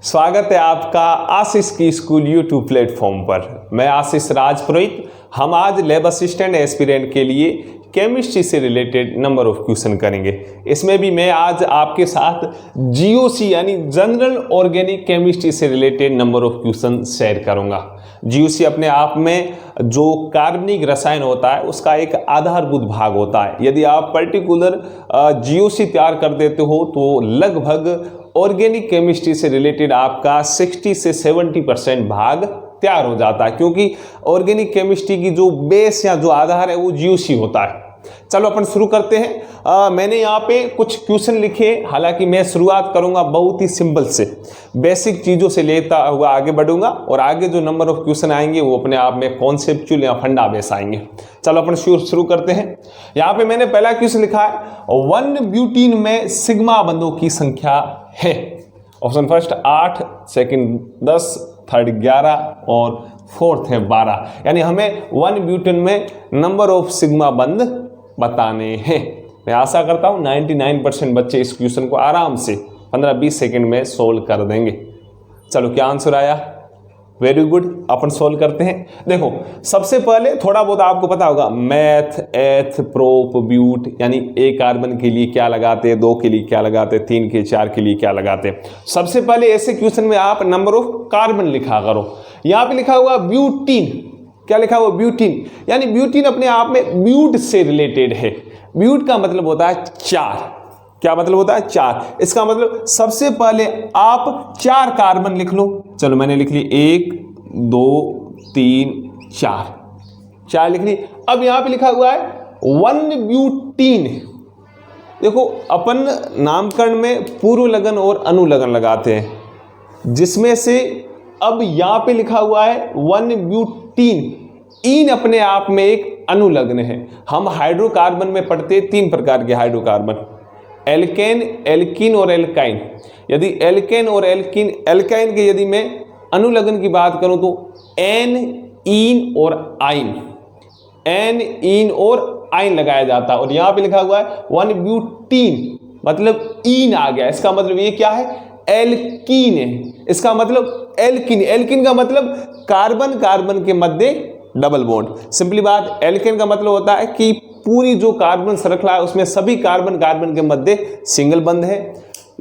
स्वागत है आपका आशीष की स्कूल यूट्यूब प्लेटफॉर्म पर। मैं आशीष राजपुरोहित। हम आज लैब असिस्टेंट एस्पिरेंट के लिए केमिस्ट्री से रिलेटेड नंबर ऑफ क्वेश्चन करेंगे। इसमें भी मैं आज आपके साथ जीओसी यानी जनरल ऑर्गेनिक केमिस्ट्री से related number of question share करूंगा। जीओसी अपने आप में जो कार्बनिक रसायन होता है उसका एक आधारभूत भाग होता है। यदि आप पर्टिकुलर जीओसी तैयार कर देते हो तो लगभग ऑर्गेनिक केमिस्ट्री से रिलेटेड आपका 60 से 70% भाग तैयार हो जाता है, क्योंकि ऑर्गेनिक केमिस्ट्री की जो बेस या जो आधार है वो जीओसी होता है। चलो अपन शुरू करते हैं। मैंने यहाँ पे कुछ क्वेश्चन लिखे, हालांकि मैं शुरुआत करूंगा बहुत ही सिंपल से, बेसिक चीजों से लेता हुआ आगे बढ़ूंगा और आगे जो नंबर ऑफ क्वेश्चन आएंगे वो अपने आप में कॉन्सेप्चुअल या फंडा बेस आएंगे। चलो अपन शुरू करते हैं। यहाँ पे मैंने पहला क्वेश्चन लिखा है 1 ब्यूटीन में सिग्मा बंधों की संख्या है। ऑप्शन फर्स्ट 8, सेकंड 10, थर्ड 11 और फोर्थ है 12। यानी हमें 1 ब्यूटेन में नंबर ऑफ सिग्मा बंध बताने हैं। मैं आशा करता हूं 99% बच्चे इस क्वेश्चन को आराम से 15-20 सेकंड में सोल्व कर देंगे। चलो क्या आंसर आया? Very good. अपन सोल्व करते हैं। देखो सबसे पहले थोड़ा बहुत आपको पता होगा मैथ, एथ, प्रोप, ब्यूट, यानी एक कार्बन के लिए क्या लगाते हैं, 2 के लिए क्या लगाते हैं, 3 के 4 के लिए क्या लगाते हैं। सबसे पहले ऐसे क्वेश्चन में आप नंबर ऑफ कार्बन लिखा करो। यहां पे लिखा हुआ ब्यूटीन, क्या लिखा हुआ? ब्यूटीन। यानी ब्यूटीन अपने आप में ब्यूट से रिलेटेड है। ब्यूट का मतलब होता है 4। क्या मतलब होता है? 4। इसका मतलब सबसे पहले आप 4 कार्बन लिख लो। चलो मैंने लिख ली 1, 2, 3, 4 लिख ली। अब यहां पे लिखा हुआ है 1 ब्यूटीन। देखो अपन नामकरण में पूर्व लगन और अनुलग्न लगाते हैं, जिसमें से अब यहां पे लिखा हुआ है 1 ब्यूटीन। इन अपने आप में एक अनुलग्न है। हम हाइड्रोकार्बन में पढ़ते 3 प्रकार के हाइड्रोकार्बन, एल्केन, एल्कीन और एल्काइन। यदि एल्केन और एल्काइन के यदि मैं अनुलग्न की बात करूं तो एन, इन और आइन, एन, इन और आइन लगाया जाता है। और यहां पे लिखा हुआ है 1 ब्यूटीन, मतलब इन आ गया। इसका मतलब ये क्या है? एल्कीन है। इसका मतलब एल्कीन। एल्कीन का मतलब कार्बन कार्बन के मध्य डबल बॉन्ड। सिंपली बात, एल्केन का मतलब होता है कि पूरी जो कार्बन श्रृंखला है उसमें सभी कार्बन कार्बन के मध्य सिंगल बंध है।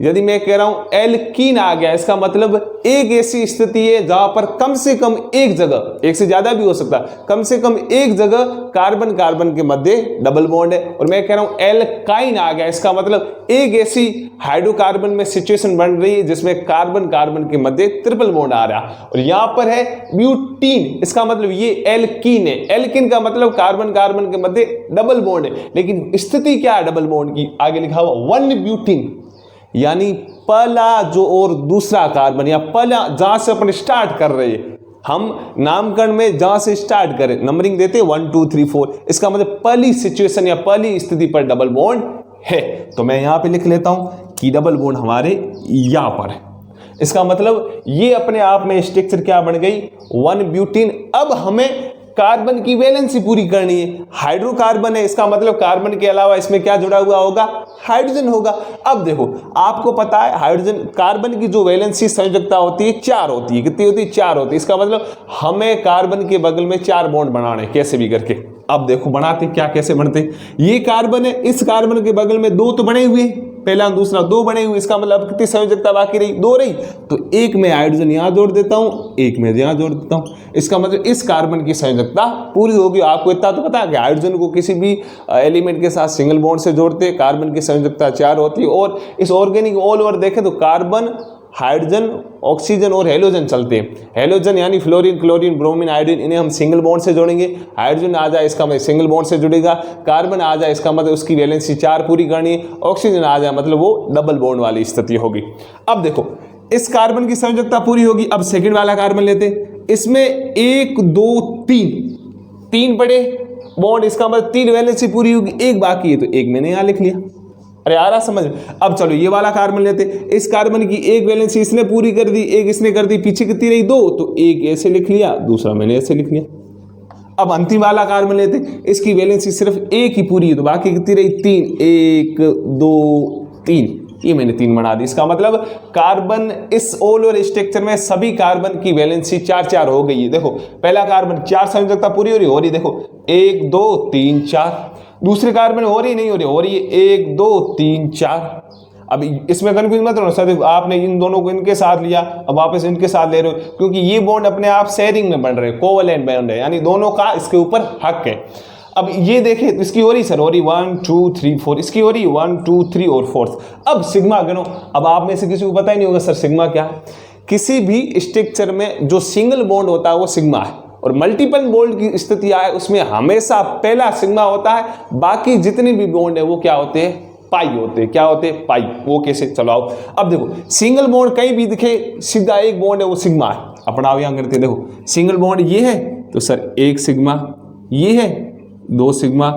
यदि मैं कह रहा हूं एल्कीन आ गया, इसका मतलब एक ऐसी स्थिति है जहां पर कम से कम एक जगह, एक से ज्यादा भी हो सकता है, कम से कम एक जगह कार्बन कार्बन के मध्य डबल बॉन्ड है। और मैं कह रहा हूं एल्काइन आ गया, इसका मतलब एक ऐसी हाइड्रोकार्बन में सिचुएशन बन रही है जिसमें कार्बन कार्बन के मध्य ट्रिपल बॉन्ड आ रहा। और यहां पर है ब्यूटीन, इसका मतलब ये एल्कीन है। एल्कीन का मतलब कार्बन कार्बन के मध्य डबल बॉन्ड है, लेकिन स्थिति क्या है डबल बॉन्ड की? आगे लिखा हुआ 1 ब्यूटीन, यानी पहला जो और दूसरा कार्बन, या पहला जहां से अपन स्टार्ट कर रहे हैं, हम नामकरण में जहां से स्टार्ट करें नंबरिंग देते हैं 1 2 3 4, इसका मतलब पहली सिचुएशन या पहली स्थिति पर डबल बॉन्ड है। तो मैं यहां पे लिख लेता हूं कि डबल बॉन्ड हमारे यहां पर है। इसका मतलब ये अपने आप में स्ट्रक्चर क्या बन गई? 1 ब्यूटीन। अब हमें कार्बन की वैलेंसी पूरी करनी है। हाइड्रोकार्बन है, इसका मतलब कार्बन के अलावा इसमें क्या जुड़ा हुआ होगा? हाइड्रोजन होगा। अब देखो आपको पता है हाइड्रोजन कार्बन की जो वैलेंसी संयोजकता होती है 4 होती है। कितनी होती है? 4 होती है। इसका मतलब हमें कार्बन के बगल में 4 बॉन्ड बनाने कैसे भी करके। अब देखो बनाते क्या, कैसे बनते? ये कार्बन है, इस कार्बन के बगल में 2 तो बने हुए, पहला दूसरा 2 बने हुए। इसका मतलब कितनी संयोजकता बाकी रही? 2 रही। तो एक में हाइड्रोजन यहां जोड़ देता हूं, एक में यहां जोड़ देता हूं। इसका मतलब इस कार्बन की संयोजकता पूरी होगी। आपको इतना तो पता है कि हाइड्रोजन को किसी भी एलिमेंट के साथ सिंगल बॉन्ड से जोड़ते हैं, कार्बन की संयोजकता 4 होती है। और इस ऑर्गेनिक ऑल ओवर देखें तो कार्बन, हाइड्रोजन, ऑक्सीजन और हेलोजन चलते हैं। हेलोजन यानी फ्लोरीन, क्लोरीन, ब्रोमीन, आयोडीन, इन्हें हम सिंगल बॉन्ड से जोड़ेंगे। हाइड्रोजन आ जाए इसका मतलब सिंगल बॉन्ड से जुड़ेगा। कार्बन आ जाए इसका मतलब उसकी वैलेंसी 4 पूरी करनी है। ऑक्सीजन आ जाए मतलब वो डबल बॉन्ड वाली स्थिति होगी। अब देखो इस कार्बन की संयोजकता पूरी होगी। अब सेकंड वाला कार्बन लेते हैं, इसमें 1 2 3 बड़े बॉन्ड, इसका मतलब 3 वैलेंसी पूरी होगी, एक बाकी है तो एक मैंने यहां लिख लिया। अरे आ रहा समझ? अब चलो ये वाला कार्बन लेते, इस कार्बन की एक वैलेंसी इसने पूरी कर दी, एक इसने कर दी, पीछे कितनी रही? 2, तो एक ऐसे लिख लिया, दूसरा मैंने ऐसे लिख लिया। अब अंतिम वाला कार्बन लेते, इसकी वैलेंसी सिर्फ एक ही पूरी है तो बाकी कितनी रही? 3, 1 2 3। ये मैंने 3 बना दी। इसका मतलब कार्बन इस ऑल ओवर स्ट्रक्चर में सभी कार्बन की वैलेंसी 4-4 हो गई है। देखो पहला कार्बन 4 संयोजकता पूरी हो रही देखो 1 2 3 4, दूसरे कार्बन हो रही नहीं हो रही है 1 2 3 4। अब इसमें कंफ्यूज मत होना सर, आपने इन दोनों को इनके साथ लिया, अब वापस इनके साथ ले रहे हो, क्योंकि ये बॉन्ड अपने आप शेयरिंग में बन रहे हैं, कोवैलेंट बॉन्ड है, यानी दोनों का इसके ऊपर हक है। अब ये देखें इसकी हो रही सर, हो रही 1 2 3 4, इसकी हो रही 1 2 3 और 4। अब सिग्मा गिनो। अब आप में से किसी को पता ही नहीं होगा सर सिग्मा क्या है। किसी भी स्ट्रक्चर में जो सिंगल बॉन्ड होता है वो सिग्मा है, और मल्टीपल बॉन्ड की स्थिति आए उसमें हमेशा पहला सिग्मा होता है, बाकी जितने भी बॉन्ड है वो क्या होते हैं, पाई होते हैं। क्या होते हैं, पाई। वो कैसे, चलो आओ। अब देखो सिंगल बॉन्ड कहीं भी दिखे सीधा एक बॉन्ड है वो सिग्मा है। अपना आओ यहां करते, देखो सिंगल बॉन्ड ये है तो सर 1 सिग्मा, ये है 2 सिग्मा।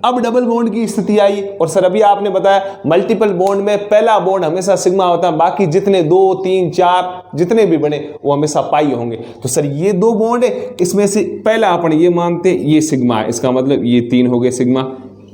अब डबल बॉन्ड की स्थिति आई, और सर अभी आपने बताया मल्टीपल बॉन्ड में पहला बॉन्ड हमेशा सिग्मा होता है, बाकी जितने 2 3 4 जितने भी बने वो हमेशा पाई होंगे। तो सर ये 2 बॉन्ड है, इसमें से पहला अपन ये मानते ये सिग्मा है, इसका मतलब ये 3 हो गए सिग्मा,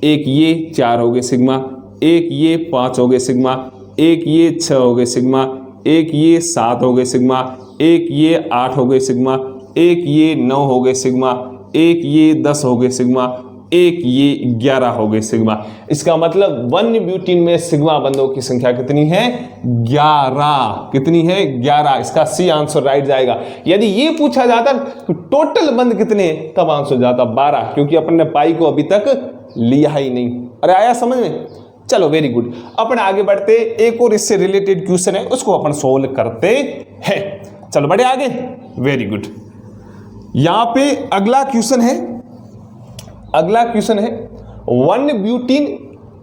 एक ये 4 हो गए सिग्मा, एक ये 5 हो गए सिग्मा, एक ये 6 हो गए सिग्मा, एक ये 7 हो गए सिग्मा, एक ये 8 हो गए सिग्मा, एक ये 9 हो गए सिग्मा, एक ये 10 हो गए सिग्मा, एक ये 11 हो गए सिग्मा। इसका मतलब 1 ब्यूटीन में सिग्मा बंधों की संख्या कितनी है, 11। कितनी है, 11। इसका सी आंसर राइट जाएगा। यदि ये पूछा जाता तो टोटल बंध कितने, तब आंसर जाता 12, क्योंकि अपन ने पाई को अभी तक लिया ही नहीं। अरे आया समझ में, चलो वेरी गुड। अपन आगे बढ़ते, एक और इससे रिलेटेड क्वेश्चन है उसको अपन सोल्व करते हैं। चलो बढ़े आगे, वेरी गुड। यहां पे अगला क्वेश्चन है 1 ब्यूटीन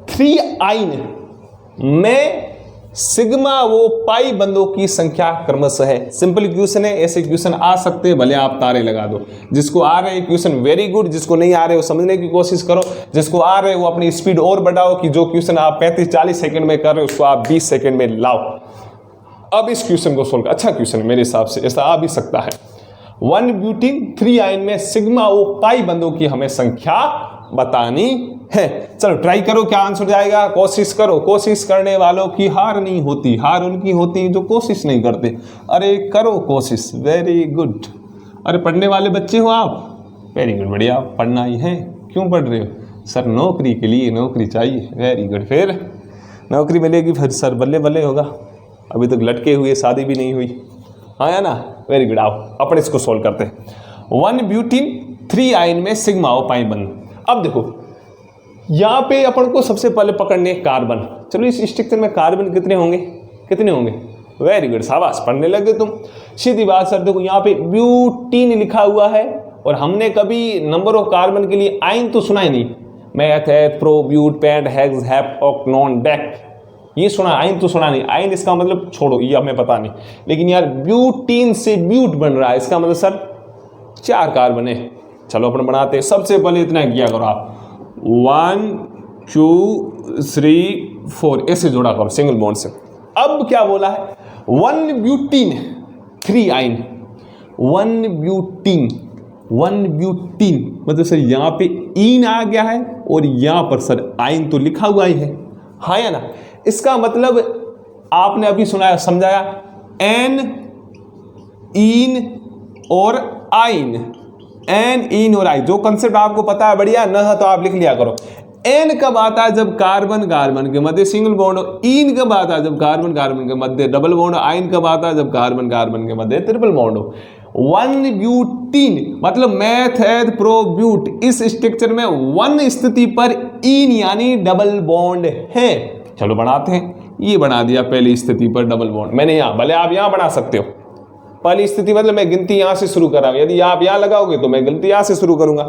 3 आइन में सिग्मा वो पाई बंधों की संख्या क्रमशः है। सिंपल क्वेश्चन है, ऐसे क्वेश्चन आ सकते हैं, भले आप तारे लगा दो। जिसको आ रहे हैं क्वेश्चन वेरी गुड, जिसको नहीं आ रहे वो समझने की कोशिश करो, जिसको आ रहे वो अपनी स्पीड और बढ़ाओ कि जो क्वेश्चन आप 35-40 सेकंड में कर रहे हो उसको आप 20 सेकंड में लाओ। अब इस क्वेश्चन को सोल्व, अच्छा क्वेश्चन है मेरे हिसाब से, ऐसा आ भी सकता है। 1 ब्यूटीन 3 आइन में सिग्मा ओ पाई बंधों की हमें संख्या बतानी है। चलो ट्राई करो, क्या आंसर जाएगा, कोशिश करो। कोशिश करने वालों की हार नहीं होती, हार उनकी होती जो कोशिश नहीं करते। अरे करो कोशिश, वेरी गुड। अरे पढ़ने वाले बच्चे हो आप, वेरी गुड, बढ़िया, पढ़ना ही है। क्यों पढ़ रहे हो, सर नौकरी के लिए, नौकरी चाहिए, वेरी गुड। फिर नौकरी मिलेगी फिर सर बल्ले बल्ले होगा, अभी तक लटके हुए, शादी भी नहीं हुई, हाँ या ना, वेरी गुड। आओ अपन इसको सोल्व करते हैं। 1 ब्यूटीन 3 आइन में सिग्मा ओ पाई बंध। अब देखो यहां पे अपन को सबसे पहले पकड़ने कार्बन। चलो इस स्ट्रक्चर में कार्बन कितने होंगे, कितने होंगे, वेरी गुड, शाबाश, पढ़ने लगे तुम। सीधी बात सर, देखो यहाँ पे ब्यूटीन लिखा हुआ है, और हमने कभी नंबर ऑफ कार्बन के लिए आइन तो सुना ही नहीं। मैथ है, pro, but, pent, hex, hep, octane, dec, ये सुना, आइन तो सुना नहीं। आइन इसका मतलब छोड़ो, ये हमें पता नहीं, लेकिन यार ब्यूटीन से ब्यूट बन रहा है, इसका मतलब सर 4 कार्बन है। चलो अपन बनाते हैं। सबसे पहले इतना किया करो आप, 1 2 3 4 ऐसे जोड़ा करो सिंगल बॉन्ड से। अब क्या बोला है, 1 ब्यूटीन 3 आइन, 1 ब्यूटीन मतलब सर यहाँ पे इन आ गया है, और यहाँ पर सर आइन तो लिखा हुआ ही है, हाँ या ना। इसका मतलब आपने अभी सुनाया, समझाया, एन, इन और आइन, एन, इन और आई, जो कंसेप्ट आपको पता है बढ़िया, न तो आप लिख लिया करो। एन कब आता है, जब कार्बन कार्बन के मध्य सिंगल बॉन्ड हो। इन कब आता है, जब कार्बन कार्बन के मध्य डबल बॉन्ड हो। आइन कब आता है, जब कार्बन कार्बन के मध्य ट्रिपल बॉन्ड हो। 1 ब्यूटीन मतलब मैथ है प्रो ब्यूट, इस स्ट्रक्चर में 1 स्थिति पर इन यानी डबल बॉन्ड है। चलो बनाते हैं, ये बना दिया पहली स्थिति पर डबल बॉन्ड मैंने यहाँ, भले आप यहाँ बना सकते हो। पहली स्थिति मतलब मैं गिनती यहां से शुरू कर रहा हूं, यदि आप यहां लगाओगे तो मैं गिनती यहां से शुरू करूंगा।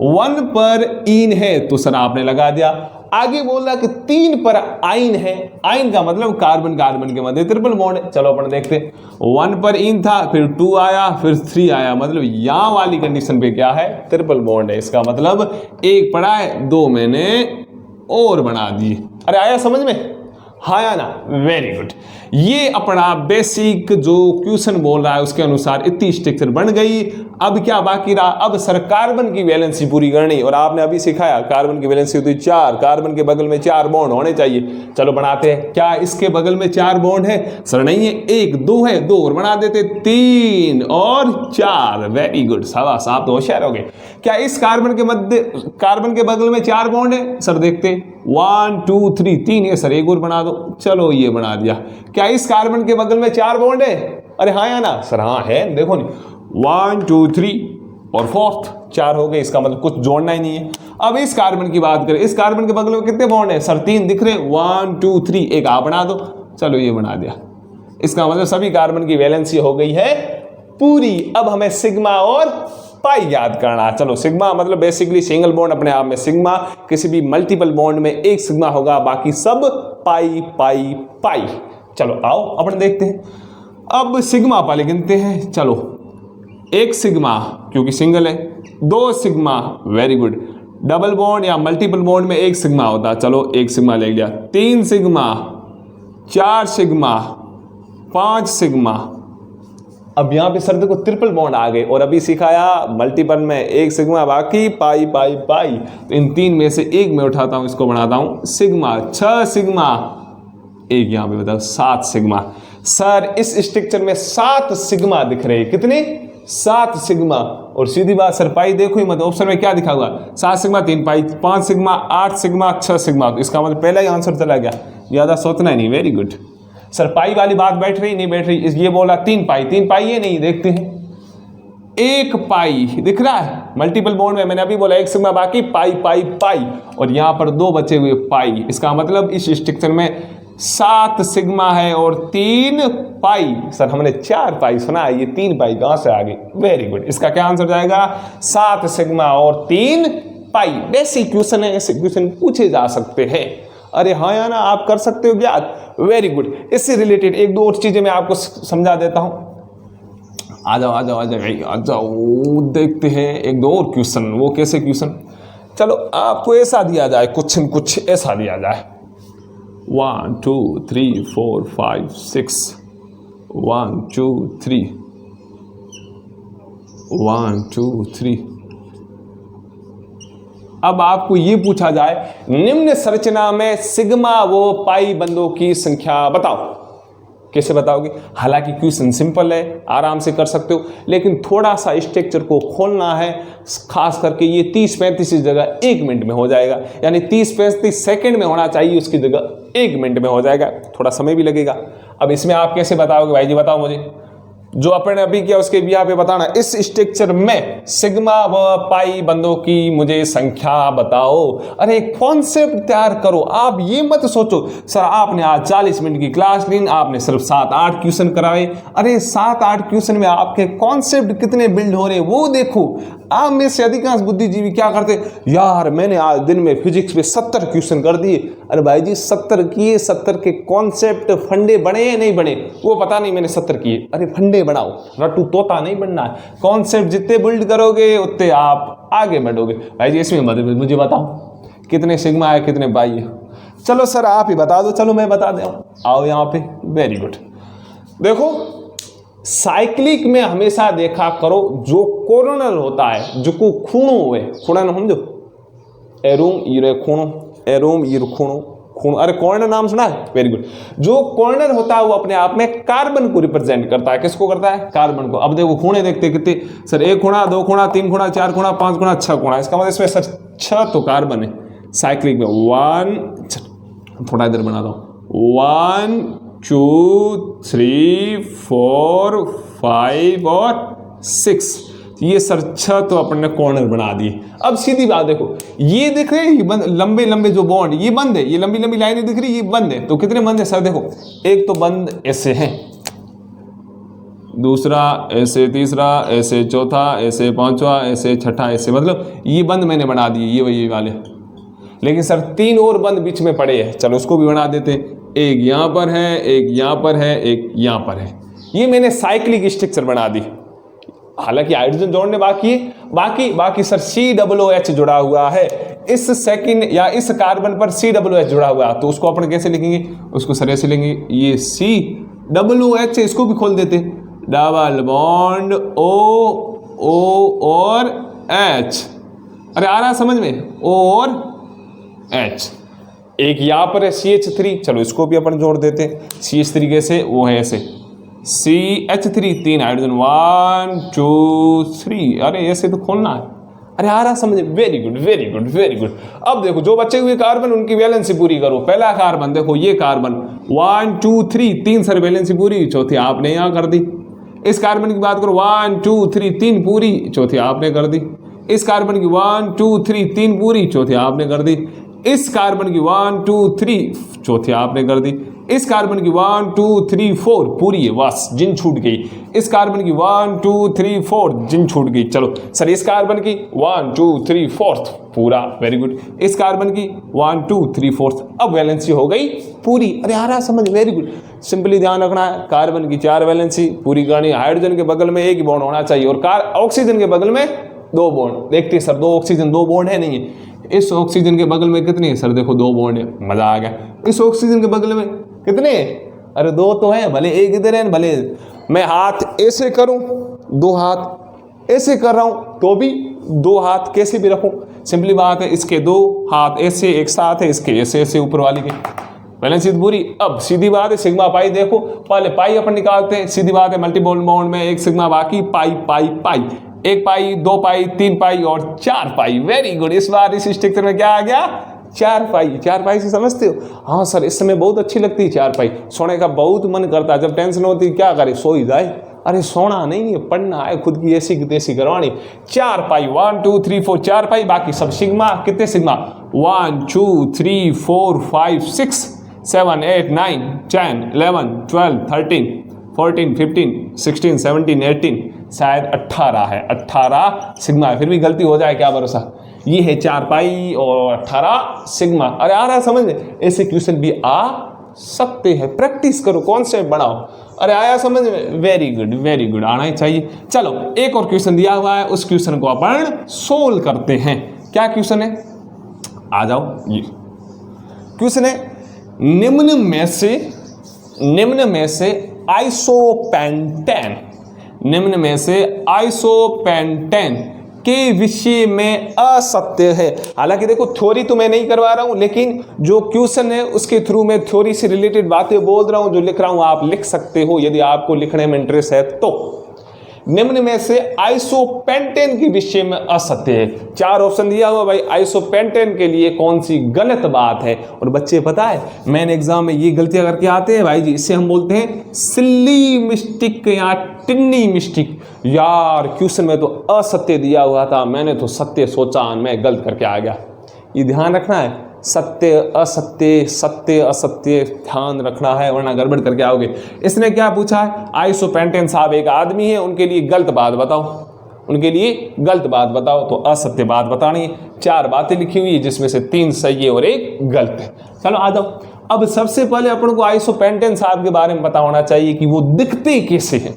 1 पर इन है तो सर आपने लगा दिया। आगे बोल रहा कि 3 पर आइन है, आइन का मतलब कार्बन कार्बन के मध्य ट्रिपल बॉन्ड है। चलो अपन देखते हैं, 1 पर इन था, फिर 2 आया, फिर 3 आया, मतलब यहां वाली कंडीशन पे क्या है, ट्रिपल बॉन्ड है। इसका मतलब 1 पड़ा है, 2 मैंने और बना दिए। अरे आया समझ में, हाँ या ना? Very good. ये अपना बेसिक जो क्वेश्चन बोल रहा है उसके अनुसार इतनी स्ट्रक्चर बन गई। अब क्या बाकी रहा? अब सर कार्बन की वैलेंसी पूरी करनी, और आपने अभी सिखाया कार्बन की वैलेंसी होती है 4, कार्बन के बगल में 4 बॉन्ड होने चाहिए। चलो बनाते हैं। क्या इसके बगल में 4 बॉन्ड है? सर नहीं है, 1 2 है, 2 और बना देते 3 और 4। वेरी गुड, शाबाश, आप तो होशियार हो गए। क्या इस कार्बन के बगल में 4 बॉन्ड है? सर देखते 1 2 3, 3 है सर, एक और बना दो। चलो ये बना दिया। क्या इस कार्बन के बगल में 4 बॉन्ड है? अरे हाँ या ना? सर हाँ है, देखो नहीं, 1 2 3 और 4th 4 हो गए, इसका मतलब कुछ जोड़ना ही नहीं है। अब इस कार्बन की बात करें, इस कार्बन के बगल में कितने बॉन्ड है? सर 3 दिख रहे, 1 2 3, एक आप बना दो। चलो ये बना दिया। इसका मतलब सभी कार्बन की वैलेंसी हो गई है पूरी। अब हमें सिग्मा और पाई याद करना। चलो सिग्मा मतलब बेसिकली सिंगल बॉन्ड अपने आप में सिग्मा, किसी भी मल्टीपल बॉन्ड में एक सिग्मा होगा, बाकी सब पाई पाई पाई। चलो आओ अपन देखते हैं। अब सिग्मा पहले गिनते हैं। चलो 1 सिग्मा क्योंकि सिंगल है, 2 sigma, very good. Double bond या मल्टीपल बॉन्ड में 1 सिग्मा होता, चलो 1 सिग्मा ले लिया। 3 सिग्मा, 4 सिग्मा, 5 सिग्मा। अब यहां पे सर देखो ट्रिपल बॉन्ड आ गए, और अभी सिखाया मल्टीपल में 1 सिग्मा, बाकी पाई पाई पाई। तो इन 3 में से एक मैं उठाता हूं, इसको बनाता हूं सिग्मा। 6 सिग्मा, एक यहां पे बताओ 7 सिग्मा। सर इस स्ट्रक्चर में 7 सिग्मा दिख रहे हैं। कितने? 7 सिग्मा। और सीधी बात सर पाई देखो ही मत, ऑप्शन में क्या दिखा हुआ? 7 सिग्मा 3 पाई, 5 सिग्मा 8 सिग्मा 6 सिग्मा। तो इसका मतलब पहला ही आंसर चला गया, ज्यादा सोचना ही नहीं। Very good. सर पाई वाली बात बैठ रही नहीं बैठ रही? ये बोला 3 पाई, 3 पाई है नहीं, देखते हैं 1 पाई दिख रहा है मल्टीपल बॉन्ड में। मैंने अभी बोला 1 सिग्मा, बाकी पाई पाई पाई, और यहां पर 2 बचे हुए पाई। इसका मतलब इस स्ट्रक्चर में 7 सिग्मा है और 3 पाई। सर हमने 4 पाई सुना है, ये 3 पाई कहां से आ गई? Very good. इसका क्या आंसर जाएगा? 7 सिग्मा और 3 पाई। बेसिक क्वेश्चन है, ऐसे क्वेश्चन पूछे जा सकते हैं। अरे हाँ या ना? आप कर सकते हो ज्ञात। Very good. इससे रिलेटेड 1-2 और चीजें मैं आपको समझा देता हूं। आ जाओ आ जाओ आ जाओ आ जाओ, देखते हैं 1-2 और क्वेश्चन। वो कैसे क्वेश्चन? चलो आपको ऐसा दिया जाए, कुछ ऐसा दिया जाए। 1 2 3 4 5 6, 1 2 3, 1 2 3। अब आपको ये पूछा जाए निम्न संरचना में सिग्मा व पाई बंधों की संख्या बताओ। कैसे बताओगे? हालांकि क्वेश्चन सिंपल है, आराम से कर सकते हो, लेकिन थोड़ा सा स्ट्रक्चर को खोलना है। खास करके ये 30-35 की जगह 1 मिनट में हो जाएगा, यानी 30-35 सेकंड में होना चाहिए, उसकी जगह 1 मिनट में हो जाएगा। थोड़ा समय भी लगेगा। अब इसमें आप कैसे बताओगे भाई जी? बताओ मुझे, जो अपन अभी किया उसके भी यहाँ पे बताना। इस स्ट्रक्चर में सिग्मा व पाई बंधों की मुझे संख्या बताओ। अरे कॉन्सेप्ट तैयार करो। आप ये मत सोचो सर आपने आज 40 मिनट की क्लास ली, आपने सिर्फ 7-8 क्वेश्चन कराए। अरे 7-8 क्वेश्चन में आपके कॉन्सेप्ट कितने बिल्ड हो रहे वो देखो। आप में से अधिकांश बुद्धिजीवी क्या करते? यार मैंने आज दिन में फिजिक्स पे 70 क्वेश्चन कर दिए। अरे भाई जी 70 किए, 70 के कॉन्सेप्ट फंडे बने या नहीं बने वो पता नहीं, मैंने 70 किए। अरे फंडे बनाओ, रट्टू तोता नहीं बनना है। कॉन्सेप्ट जितने बिल्ड करोगे उतने आप आगे बढ़ोगे। भाई जी इसमें मुझे बताओ कितने सिग्मा है, कितने पाई है? चलो सर आप ही बता दो। चलो मैं बता दे, आओ यहाँ पे। Very good. देखो साइक्लिक में हमेशा देखा करो जो कोरोनल होता है, जो को खूणो हुए, खूणन समझो, एरूम ईरे खूणो, एरूम ईर खूणो, खूण। अरे कॉर्नर नाम सुना है? Very good. जो कॉर्नर होता है वो अपने आप में कार्बन को रिप्रेजेंट करता है। किसको करता है? कार्बन को। अब देखो खूणे देखते कितने सर, 1 खूणा, 2 खूणा, 3 खूणा, 4 खूणा, 5 खूणा, 6 खूणा। इसका मतलब इसमें सर 6 तो कार्बन है साइक्लिक में। 1 थोड़ा इधर बना दो, 1 2 3 4 5 और 6। ये सर 6 तो अपन ने कॉर्नर बना दिए। अब सीधी बात देखो, ये दिख रहे हैं लंबे लंबे जो बॉन्ड, ये बंद है, ये लंबी लंबी लाइनें दिख रही है, ये बंद है। तो कितने बंद है सर? देखो एक तो बंद ऐसे है, दूसरा ऐसे, तीसरा ऐसे, चौथा ऐसे, पांचवा ऐसे, छठा ऐसे, मतलब ये बंद मैंने बना दिए ये वाले। लेकिन सर 3 और बंद बीच में पड़े हैं, चलो उसको भी बना देते हैं। एक यहाँ पर है, एक यहाँ पर है, एक यहाँ पर है। ये मैंने साइक्लिक स्ट्रक्चर बना दी। हालांकि हाइड्रोजन जोड़ने बाकी है, बाकी सर COOH जुड़ा हुआ है। इस सेकंड या इस कार्बन पर COOH जुड़ा हुआ है, तो उसको अपन कैसे लिखेंगे, उसको सर ऐसे लेंगे, ये COOH, इसको भी खोल देते, डबल बॉन्ड O और H। अरे आ रहा समझ में, O और H। एक यहाँ पर है CH3, चलो इसको भी अपन जोड़ देते हैं। CH3 कैसे, वो है ऐसे CH3, 3 हाइड्रोजन, 1 2 3, अरे ऐसे तो खोलना है। अरे आ रहा समझ, very good very good very good. अब देखो जो बचे हुए कार्बन उनकी वैलेंसी पूरी करो। पहला कार्बन देखो, ये कार्बन 1 2 3, 3 सर वैलेंसी पूरी, चौथी आपने यहाँ कर दी। इस कार्बन की बात करो, 1 2 3, 3 पूरी, चौथी आपने कर दी। इस कार्बन की 1 2 3, 3 पूरी, चौथी आपने कर दी। इस कार्बन की 1 2 3, चौथी आपने कर दी। इस कार्बन की 1 2 3 4 पूरी है, बस जिन छूट गई। इस कार्बन की 1 2 3 4 जिन छूट गई। चलो सर इस कार्बन की 1 2 3 4 पूरा, वेरी गुड। इस कार्बन की 1 2 3 4, अब वैलेंसी हो गई पूरी। अरे आ रहा समझ, वेरी गुड। सिंपली ध्यान रखना है, कार्बन की 4 वैलेंसी पूरी करनी। हाइड्रोजन के बगल में एक ही बॉन्ड होना चाहिए और ऑक्सीजन के बगल में 2 बॉन्ड। देखते सर 2 ऑक्सीजन 2 बॉन्ड है, नहीं है। इस ऑक्सीजन के बगल में कितने हैं सर, देखो 2 बॉन्ड है, मजा आ गया। इस ऑक्सीजन के बगल में कितने, अरे 2 तो है, भले एक इधर है, भले मैं हाथ ऐसे करूं, 2 हाथ ऐसे कर रहा हूं तो भी 2 हाथ कैसे भी रखूं, सिंपली बात है। इसके 2 हाथ ऐसे एक साथ है, इसके ऐसे ऐसे ऊपर वाली के वैलेंसी पूरी। अब सीधी बात है, सिग्मा पाई देखो, पहले पाई अपन निकालते हैं, सीधी बात है। मल्टी बॉन्ड में एक सिग्मा बाकी, पाई पाई पाई, 1 पाई 2 पाई 3 पाई और 4 पाई, वेरी गुड। इस बार इस स्ट्रक्चर में क्या आ गया, 4 पाई। 4 पाई से समझते हो, हाँ सर इस समय बहुत अच्छी लगती है 4 पाई। सोने का बहुत मन करता है, जब टेंशन होती है क्या करे, सो ही जाए। अरे सोना नहीं है, पढ़ना है, खुद की ऐसी तैसी करवानी। 4 पाई 1 2 3 4, 4 पाई, बाकी सब सिग्मा। कितने सिग्मा, 1 2 3 4 5 6 7 8 9 10 11 12 13 14 15 16 17 18, शायद 18 है, 18 सिग्मा है। फिर भी गलती हो जाए, क्या भरोसा। ये है 4 पाई और 18 सिग्मा। अरे आ रहा है समझ में, ऐसे क्वेश्चन भी आ सकते हैं, प्रैक्टिस करो, कॉन्सेप्ट बढ़ाओ। अरे आया समझ में, वेरी गुड, आना ही चाहिए। चलो एक और क्वेश्चन दिया हुआ है, उस क्वेश्चन को अपन सोल्व करते हैं। क्या क्वेश्चन है, आ जाओ। ये क्वेश्चन है, निम्न में से आइसोपेंटेन, निम्न में से आइसोपेंटेन के विषय में असत्य है। हालांकि देखो थ्योरी तो मैं नहीं करवा रहा हूं, लेकिन जो क्वेश्चन है उसके थ्रू मैं थ्योरी से रिलेटेड बातें बोल रहा हूं। जो लिख रहा हूं आप लिख सकते हो यदि आपको लिखने में इंटरेस्ट है तो। निम्न में से आइसोपेंटेन के विषय में असत्य है। 4 ऑप्शन दिया हुआ भाई, आइसोपेंटेन के लिए कौन सी गलत बात है। और बच्चे पता है मेन एग्जाम में ये गलतियां करके आते हैं भाई जी, इसे हम बोलते हैं सिली मिस्टेक या टिन्नी मिस्टेक। यार क्वेश्चन में तो असत्य दिया हुआ था, मैंने तो सत्य सोचा, मैं गलत करके आ गया। ये ध्यान रखना है, सत्य असत्य सत्य असत्य ध्यान रखना है, वरना गड़बड़ करके आओगे। इसने क्या पूछा है, आइसोपेंटेन साहब एक आदमी है, उनके लिए गलत बात बताओ, उनके लिए गलत बात बताओ, तो असत्य बात बतानी है। 4 बातें लिखी हुई है जिसमें से 3 सही है और 1 गलत है। चलो आ जाओ। अब सबसे पहले अपन को आइसोपेंटेन साहब के बारे में पता होना चाहिए कि वो दिखते कैसे हैं।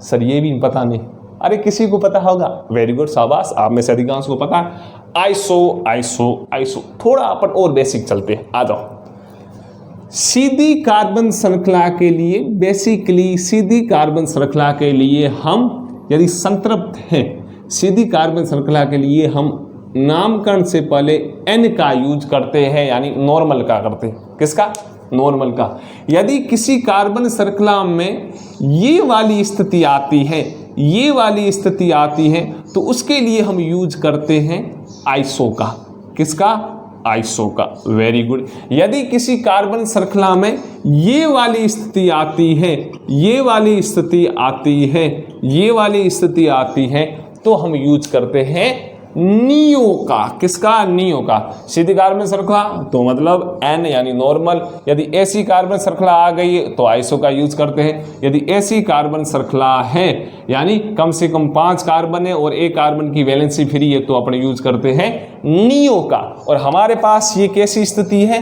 सर ये भी पता नहीं, अरे किसी को पता होगा, वेरी गुड, शाबाश, आप में से अधिकांश को पता है। आइसो थोड़ा अपन और बेसिक चलते हैं, आ जाओ। सीधी कार्बन श्रृंखला के लिए, बेसिकली सीधी कार्बन श्रृंखला के लिए हम यदि संतृप्त हैं, सीधी कार्बन श्रृंखला के लिए हम नामकरण से पहले n का यूज करते हैं, यानी नॉर्मल का करते हैं। किसका, नॉर्मल का। यदि किसी कार्बन श्रृंखला में ये वाली स्थिति आती है, ये वाली स्थिति आती है, तो उसके लिए हम यूज करते हैं आइसो का। किसका, आइसो का, वेरी गुड। यदि किसी कार्बन श्रृंखला में ये वाली स्थिति आती है, ये वाली स्थिति आती है, ये वाली स्थिति आती है, तो हम यूज करते हैं नियो का। किसका, नियो का। सीधी कार्बन श्रृंखला तो मतलब N यानी नॉर्मल। यदि ऐसी कार्बन श्रृंखला आ गई है तो आइसो का यूज करते हैं। यदि ऐसी कार्बन श्रृंखला है यानी कम से कम 5 कार्बन है और 1 कार्बन की वैलेंसी फ्री है, तो अपन यूज करते हैं नियो का। और हमारे पास ये कैसी स्थिति है,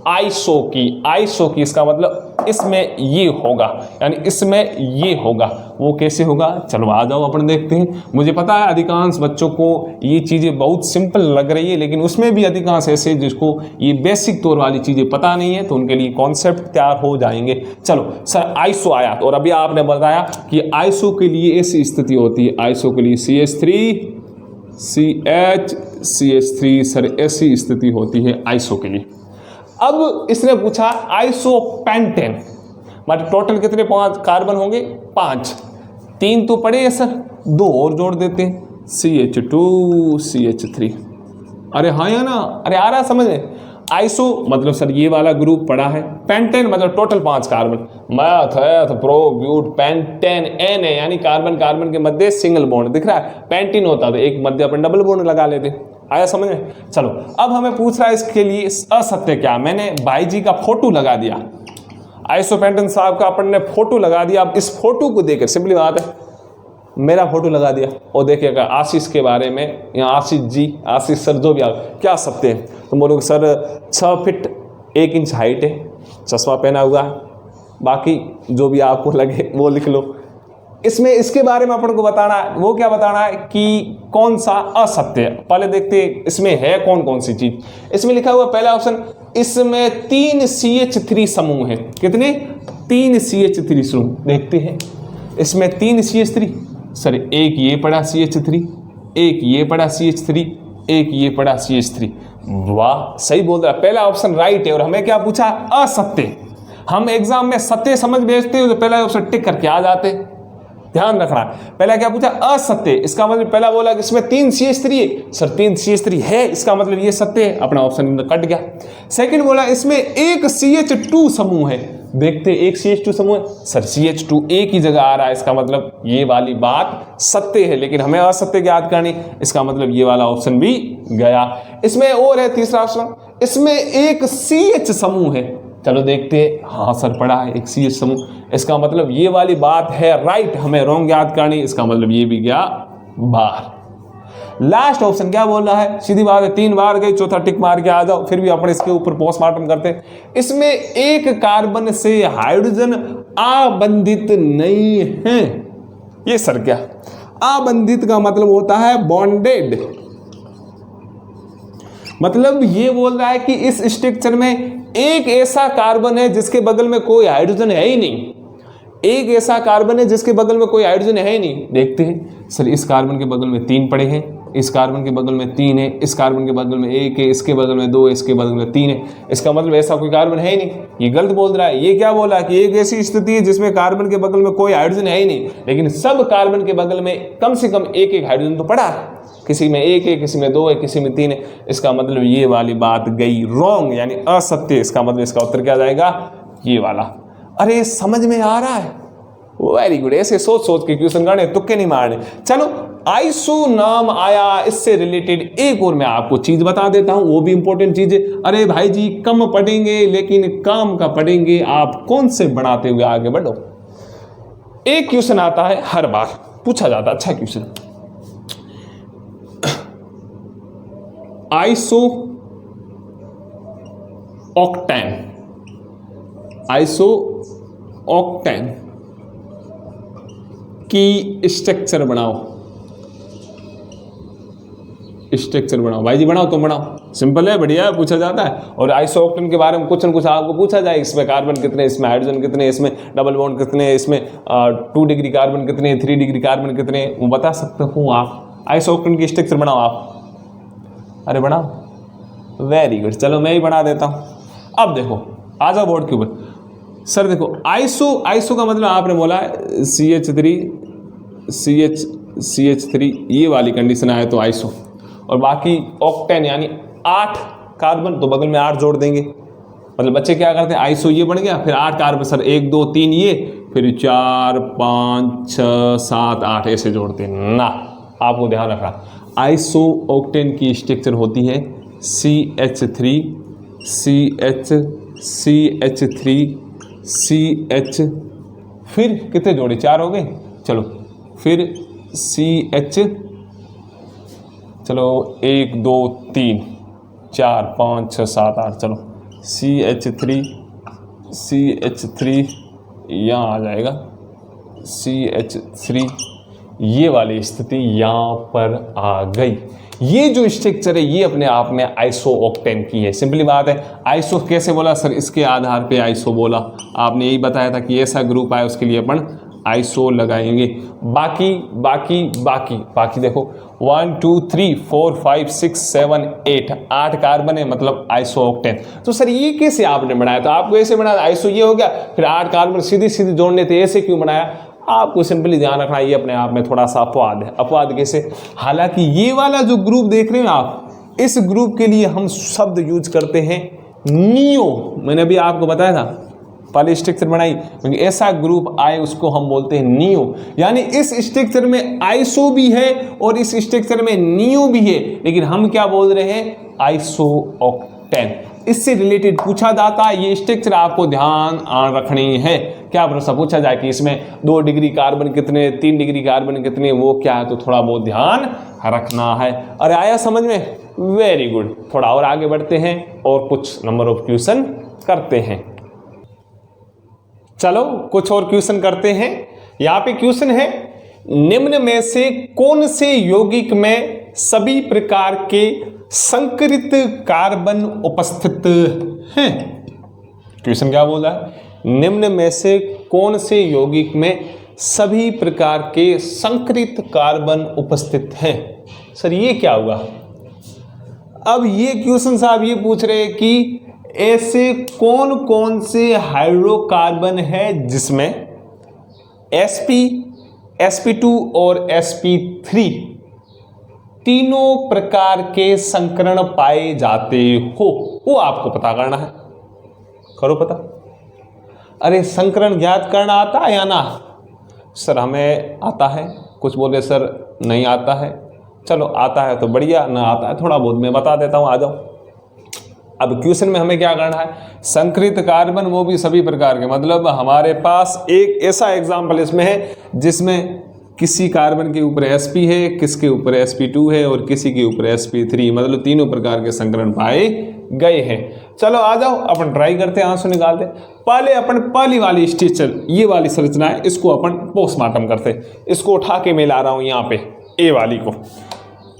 आइसो की इसका मतलब इसमें ये होगा, यानी इसमें ये होगा। वो कैसे होगा, चलो आ जाओ अपन देखते हैं। मुझे पता है अधिकांश बच्चों को ये चीज़ें बहुत सिंपल लग रही है, लेकिन उसमें भी अधिकांश ऐसे जिसको ये बेसिक तौर वाली चीज़ें पता नहीं है, तो उनके लिए कॉन्सेप्ट तैयार हो जाएंगे। चलो सर आइसो आया, और अभी आपने बताया कि आइसो के लिए ऐसी स्थिति होती है, आइसो के लिए CH3 सर ऐसी स्थिति होती है आइसो के लिए। अब इसने पूछा आइसोपेंटेन, मतलब टोटल कितने 5 कार्बन होंगे, 5, 3 तो पड़े हैं सर, 2 और जोड़ देते हैं, CH2 CH3। अरे हाँ या ना, अरे आ रहा समझ में। आइसो मतलब सर ये वाला ग्रुप पड़ा है, पेंटेन मतलब टोटल 5 कार्बन, मैथ है तो प्रो ब्यूट पेंटेन, एन है यानी कार्बन कार्बन के मध्य सिंगल बॉन्ड दिख रहा है, पेंटीन होता तो एक मध्य अपन डबल बॉन्ड लगा लेते। आया समझ में। चलो अब हमें पूछ रहा है इसके लिए असत्य क्या, मैंने भाई जी का फोटो लगा दिया, आइसोपेंटेन साहब का अपन ने फोटो लगा दिया। अब इस फोटो को देखकर सिंपली बात है, मेरा फोटो लगा दिया और देखिएगा आशीष के बारे में, या आशीष जी, आशीष सर जो भी आप क्या सत्य है, तो बोलोगे सर 6 फीट 1 इंच हाइट है, चश्मा पहना हुआ है, बाकी जो भी आपको लगे वो लिख लो। इसमें इसके बारे में अपन को बताना है, वो क्या बताना है कि कौन सा असत्य है। पहले देखते हैं इसमें है कौन कौन सी चीज। इसमें लिखा हुआ पहला ऑप्शन, इसमें 3 CH3 समूह है। कितने, 3 CH3 समूह। देखते हैं इसमें 3 CH3, सर एक ये पड़ा CH3, एक ये पड़ा CH3, एक ये पड़ा CH3। वाह सही बोल रहा है, पहला ऑप्शन राइट है। और हमें क्या पूछा, असत्य। हम एग्जाम में सत्य समझ भेजते हो तो पहला ऑप्शन टिक करके आ जाते, ध्यान रखना। पहला क्या पूछा, असत्य, इसका मतलब पहला बोला कि इसमें 3 CH3 है, सर 3 CH3 है, इसका मतलब ये सत्य है, अपना ऑप्शन कट गया। सेकंड बोला इसमें 1 CH2 समूह है, देखते 1 CH2 समूह है, सर CH2 एक ही जगह आ रहा है, इसका मतलब ये वाली बात सत्य है, लेकिन हमें असत्य ज्ञात करनी, इसका मतलब ये वाला ऑप्शन भी गया। इसमें और है तीसरा ऑप्शन, इसमें 1 CH समूह है, चलो देखते हैं, हाँ सर पढ़ा है 1 CH समूह, इसका मतलब ये वाली बात है राइट, हमें रॉन्ग याद करनी, इसका मतलब ये भी गया बाहर। लास्ट ऑप्शन क्या बोल रहा है, सीधी बात है, 3 बार गई, चौथा टिक मार के आ जाओ, फिर भी अपने इसके ऊपर पोस्टमार्टम करते हैं। इसमें 1 कार्बन से हाइड्रोजन आबंधित नहीं है। ये सर क्या, आबंधित का मतलब होता है बॉन्डेड, मतलब ये बोल रहा है कि इस स्ट्रक्चर में एक ऐसा कार्बन है जिसके बगल में कोई हाइड्रोजन है ही नहीं, एक ऐसा कार्बन है जिसके बगल में कोई हाइड्रोजन है ही नहीं। देखते हैं सर इस कार्बन के बगल में 3 पड़े हैं, इस कार्बन के बगल में 3 है, इस कार्बन के बगल में 1 है, इसके बगल में 2 है, इसके बगल में 3 है, इसका मतलब ऐसा कोई कार्बन है ही नहीं। ये गलत बोल रहा है। ये क्या बोला कि एक ऐसी स्थिति है जिसमें कार्बन के बगल में कोई हाइड्रोजन है ही नहीं, लेकिन सब कार्बन के बगल में कम से कम एक एक हाइड्रोजन तो पड़ा है, किसी में 1 है, किसी में 2 है, किसी में 3 है, इसका मतलब ये वाली बात गई रॉन्ग, यानी असत्य। इसका मतलब इसका उत्तर क्या जाएगा, ये वाला। अरे समझ में आ रहा है, वेरी गुड। ऐसे सोच सोच के क्वेश्चन करने, तुक्के नहीं मारने। चलो आइसो नाम आया, इससे रिलेटेड एक और मैं आपको चीज बता देता हूं, वो भी इंपॉर्टेंट चीज है। अरे भाई जी कम पढ़ेंगे लेकिन काम का पढ़ेंगे, आप कौन से बढ़ाते हुए आगे बढ़ो। एक क्वेश्चन आता है हर बार पूछा जाता है, अच्छा question, iso octane, iso octane की स्ट्रक्चर बनाओ, स्ट्रक्चर बनाओ। भाई जी बनाओ, तुम बनाओ, सिंपल है, बढ़िया है, पूछा जाता है। और आइसोऑक्टेन के बारे में कुछ न कुछ आपको पूछा जाए, इसमें कार्बन कितने, इसमें हाइड्रोजन कितने, इसमें डबल बॉन्ड कितने, इसमें 2 डिग्री कार्बन कितने, 3 डिग्री कार्बन कितने, वो बता सकते हो आप। आइसोऑक्टेन की स्ट्रक्चर बनाओ आप, अरे बनाओ, वेरी गुड। चलो मैं ही बना देता हूँ। अब देखो आ जाओ बोर्ड के ऊपर। सर देखो आइसो का मतलब आपने बोला है CH3 ये वाली कंडीशन आए तो आइसो, और बाकी ऑक्टेन यानी 8 कार्बन, तो बगल में 8 जोड़ देंगे। मतलब बच्चे क्या करते हैं, आइसो ये बन गया, फिर 8 कार्बन, सर 1 2 3 ये, फिर 4 5 6 7 8 ऐसे जोड़ते हैं ना। आपको ध्यान रखना, आइसो ऑक्टेन की स्ट्रक्चर होती है CH3 CH, फिर कितने जोड़े, 4 हो गए, चलो फिर CH, चलो 1 2 3 4 5 6 7 8, चलो CH3 यहाँ आ जाएगा CH3, ये वाली स्थिति यहाँ पर आ गई। ये जो स्ट्रक्चर है ये अपने आप में आइसोओक्टेन की है। सिंपली बात है, आइसो कैसे बोला सर, इसके आधार पे आइसो बोला। आपने यही बताया था कि ऐसा ग्रुप आए उसके लिए अपन आइसो लगाएंगे। बाकी देखो 1 2 3 4 5 6 7 8 कार्बन है, मतलब आइसोओक्टेन। तो सर ये कैसे आपने बनाया? तो आपको ऐसे बनाया, आइसो ये हो गया, फिर 8 कार्बन सीधी जोड़ने थे, ऐसे क्यों बनाया? आपको सिंपली ध्यान रखना ये अपने आप में थोड़ा सा अपवाद है। अपवाद कैसे? हालांकि ये वाला जो ग्रुप देख रहे हैं आप, इस ग्रुप के लिए हम शब्द यूज करते हैं नियो। मैंने अभी आपको बताया था, पहले स्ट्रक्चर बनाई, क्योंकि ऐसा ग्रुप आए उसको हम बोलते हैं नियो। यानी इस स्ट्रक्चर में आइसो भी है और इस स्ट्रक्चर में नियो भी है, लेकिन हम क्या बोल रहे हैं? आइसोओक्टेन। इससे रिलेटेड पूछा जाता है, ये स्ट्रक्चर आपको ध्यान रखनी है। क्या प्रश्न पूछा जाए कि इसमें 2 डिग्री कार्बन कितने, 3 डिग्री कार्बन कितने, वो क्या है, तो थोड़ा बहुत ध्यान रखना है। अरे आया समझ में? Very good. थोड़ा और आगे बढ़ते हैं और कुछ नंबर ऑफ क्वेश्चन करते हैं। चलो कुछ और क्वेश्चन करते हैं। यहाँ पे क्वेश्चन है, निम्न में से कौन से यौगिक में सभी प्रकार के संकरित कार्बन उपस्थित हैं? क्वेश्चन क्या बोल रहा है? निम्न में से कौन से यौगिक में सभी प्रकार के संकरित कार्बन उपस्थित हैं? सर ये क्या हुआ? अब ये क्वेश्चन साहब ये पूछ रहे हैं कि ऐसे कौन कौन से हाइड्रोकार्बन है जिसमें sp, sp2 और sp3 तीनों प्रकार के संकरण पाए जाते हो, वो आपको पता करना है। करो पता। अरे संकरण ज्ञात करना आता है या ना? सर हमें आता है। कुछ बोले सर नहीं आता है। चलो आता है तो बढ़िया, ना आता है थोड़ा बहुत मैं बता देता हूं, आ जाओ। अब क्वेश्चन में हमें क्या करना है? संकरित कार्बन, वो भी सभी प्रकार के, मतलब हमारे पास एक ऐसा एग्जाम्पल इसमें है जिसमें किसी कार्बन के ऊपर sp है, किसके ऊपर sp2 है और किसी के ऊपर sp3, मतलब तीनों प्रकार के संकरण पाए गए हैं। चलो आ जाओ अपन ट्राई करते हैं, आंसू निकालते हैं। पहले अपन पहली वाली स्ट्रक्चर, ये वाली संरचना है, इसको अपन पोस्टमार्टम करते हैं। इसको उठा के मैं ला रहा हूं यहाँ पे ए वाली को,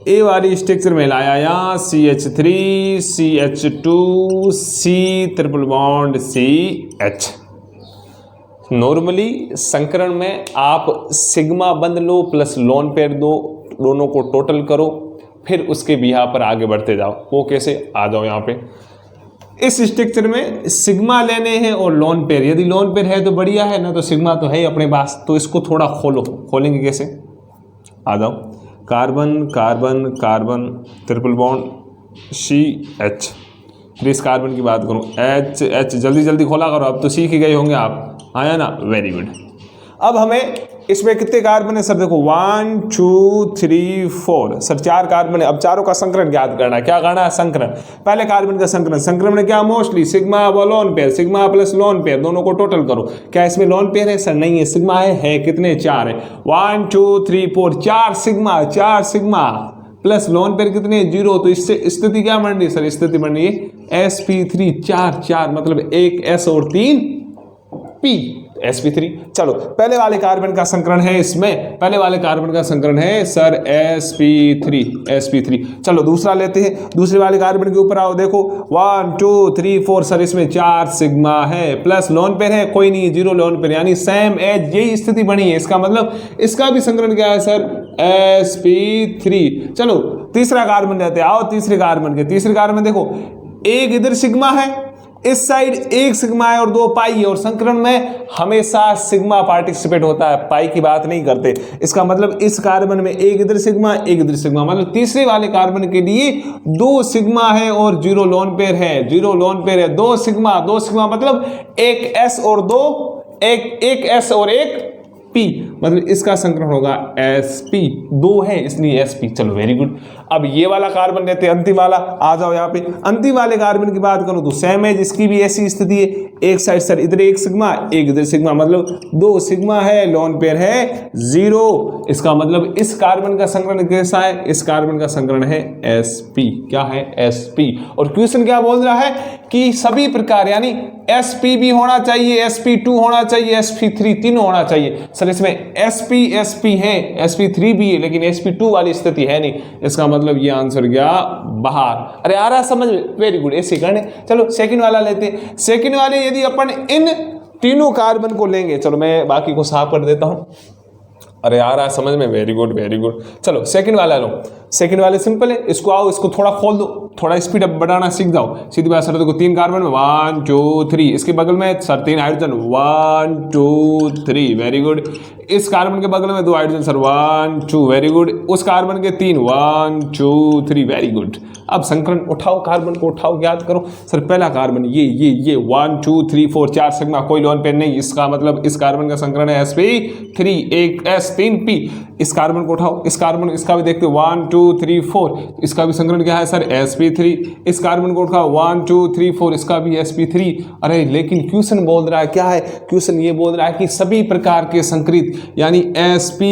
ए वाली स्ट्रक्चर में लाया यहाँ CH3 CH2 C triple bond CH। Normally संकरण में आप सिग्मा बंद लो प्लस लोन पेयर दो, दोनों को टोटल करो, फिर उसके बिहा पर आगे बढ़ते जाओ। वो कैसे? आ जाओ यहाँ पे। इस स्ट्रक्चर में सिग्मा लेने हैं और लोन पेयर, यदि लोन पेयर है तो बढ़िया है, ना तो सिग्मा तो है ही अपने पास। तो इसको थोड़ा खोलो, खोलेंगे कैसे? आ जाओ। Carbon carbon carbon triple bond CH। फिर इस कार्बन की बात करूं H, जल्दी जल्दी खोला करो, अब तो सीख ही गए होंगे आप, आया ना? Very good. अब हमें इसमें कितने कार्बन है सर? देखो 1 2 3 4, सर 4 कार्बन है। अब चारों का संकरण ज्ञात करना है। क्या करना है? संकरण। पहले कार्बन का संकरण, संकरण में क्या मोस्टली सिग्मा व lone pair, sigma plus lone pair, दोनों को टोटल करो। क्या इसमें लोन पेयर है? सर नहीं है, सिग्मा है कितने? 4 है। 1 2 3 4, 4 सिग्मा प्लस लोन पेयर कितने? 0। तो इससे स्थिति क्या बन रही है सर? स्थिति बन रही है sp3 4, मतलब 1 s और 3 p, sp3। चलो पहले वाले कार्बन का संकरण है, इसमें पहले वाले कार्बन का संकरण है सर sp3। चलो दूसरा लेते हैं। दूसरे वाले कार्बन के ऊपर आओ, देखो 1 2 3 4, सर इसमें 4 सिग्मा है प्लस लोन पेयर है कोई नहीं, 0 लोन पेयर, यानी सेम एज, यही स्थिति बनी है। इसका मतलब इसका भी संकरण क्या है सर? sp3। चलो तीसरा कार्बन लेते हैं, आओ तीसरे कार्बन देखो, एक इधर सिग्मा है, इस साइड 1 सिग्मा है और 2 पाई है, और संकरण में हमेशा सिग्मा पार्टिसिपेट होता है, पाई की बात नहीं करते। इसका मतलब इस कार्बन में एक इधर सिग्मा, मतलब तीसरे वाले कार्बन के लिए 2 सिग्मा है और 0 लोन पेयर है, 2 सिग्मा मतलब 1 s और 2, एक s और 1 p, मतलब इसका संकरण होगा sp, 2 है इसलिए sp। चलो वेरी गुड। अब ये वाला कार्बन लेते हैं, अंतिम वाला। आ जाओ यहाँ पे, अंतिम वाले कार्बन की बात करूं तो सेम है, जिसकी भी ऐसी स्थिति है, एक साइड सर इधर एक सिग्मा एक इधर सिग्मा, मतलब 2 सिग्मा है, लोन पेयर है 0। इसका मतलब इस कार्बन का संकरण कैसा है, इस कार्बन का संकरण है sp। क्या है, sp। और क्वेश्चन क्या बोल रहा है कि सभी प्रकार यानी sp भी होना चाहिए, sp2 होना चाहिए, sp3 तीनों होना चाहिए। सर इसमें sp है, sp3 भी है, लेकिन sp2 वाली स्थिति है नहीं। इसका मतलब ये आंसर गया बाहर। अरे आ रहा समझ में, वेरी गुड, ऐसे करने। चलो सेकंड वाला लेते हैं। सेकंड वाले यदि अपन इन तीनों कार्बन को लेंगे, चलो मैं बाकी को साफ कर देता हूं। अरे आ रहा है समझ में, वेरी गुड वेरी गुड। चलो सेकंड वाला लो। सेकंड वाले सिंपल है, इसको आओ इसको थोड़ा खोल दो, थोड़ा स्पीड अप बढ़ाना सीख जाओ। सीधी बात सर, देखो 3 कार्बन में 1 2 3, इसके बगल में सर 3 हाइड्रोजन 1 2 3, वेरी गुड। इस कार्बन के बगल में 2 हाइड्रोजन सर 1 2, वेरी गुड। उस कार्बन के 3 1 2 3, वेरी गुड। अब संकरण उठाओ, कार्बन को उठाओ, याद करो। सर पहला कार्बन ये 1 2 3 4 4 सिग्मा, कोई लोन पेयर नहीं। इसका मतलब इस कार्बन का संकरण है sp3, एक s3p। इस कार्बन को उठाओ, इस कार्बन इसका भी देखते हो 1 2 3 4, इसका भी संकरण क्या है सर sp3। इस कार्बन को उठाओ 1 2 3 4, इसका भी sp3। अरे लेकिन क्वेश्चन बोल रहा है क्या है, क्वेश्चन ये बोल रहा है कि सभी प्रकार के संकरित यानी sp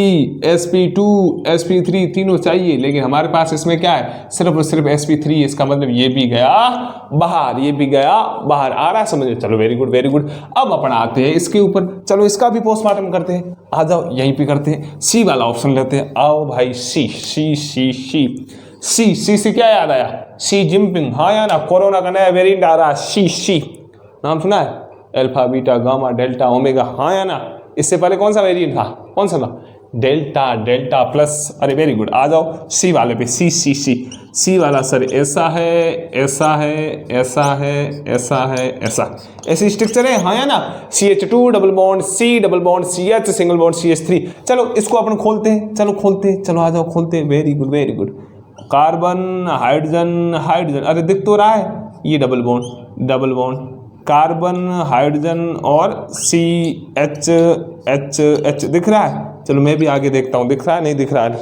sp2 sp3 तीनों चाहिए, लेकिन हमारे पास इसमें क्या है, सिर्फ और सिर्फ sp3। इसका मतलब ये भी गया बाहर, ये भी गया बाहर। आ रहा है समझ में, चलो वेरी गुड वेरी गुड। अब अपन आते हैं इसके ऊपर, चलो इसका भी पोस्टमार्टम करते हैं। आ जाओ यहीं पे करते हैं, सी वाला ऑप्शन लेते हैं। आओ भाई सी सी सी सी सी सी से क्या याद आया, सी जिनपिंग, हाँ या ना, कोरोना का नया वेरिएंट आ रहा है, सी नाम सुना है, alpha beta gamma delta omega, हाँ या ना। इससे पहले कौन सा वेरिएंट था, कौन सा था, डेल्टा प्लस। अरे वेरी गुड। आ जाओ सी वाले पे, सी वाला सर ऐसा है ऐसा है ऐसा है ऐसा है ऐसा, ऐसे स्ट्रक्चर है, हाँ या ना। CH2 double bond C double bond CH single bond CH3। चलो इसको अपन खोलते हैं, चलो खोलते हैं, चलो आ जाओ खोलते हैं। Very good very good. Carbon hydrogen hydrogen, अरे दिख तो रहा है, ये डबल बॉन्ड कार्बन हाइड्रोजन और CH दिख रहा है। चलो मैं भी आगे देखता हूँ, दिख रहा है नहीं दिख रहा है,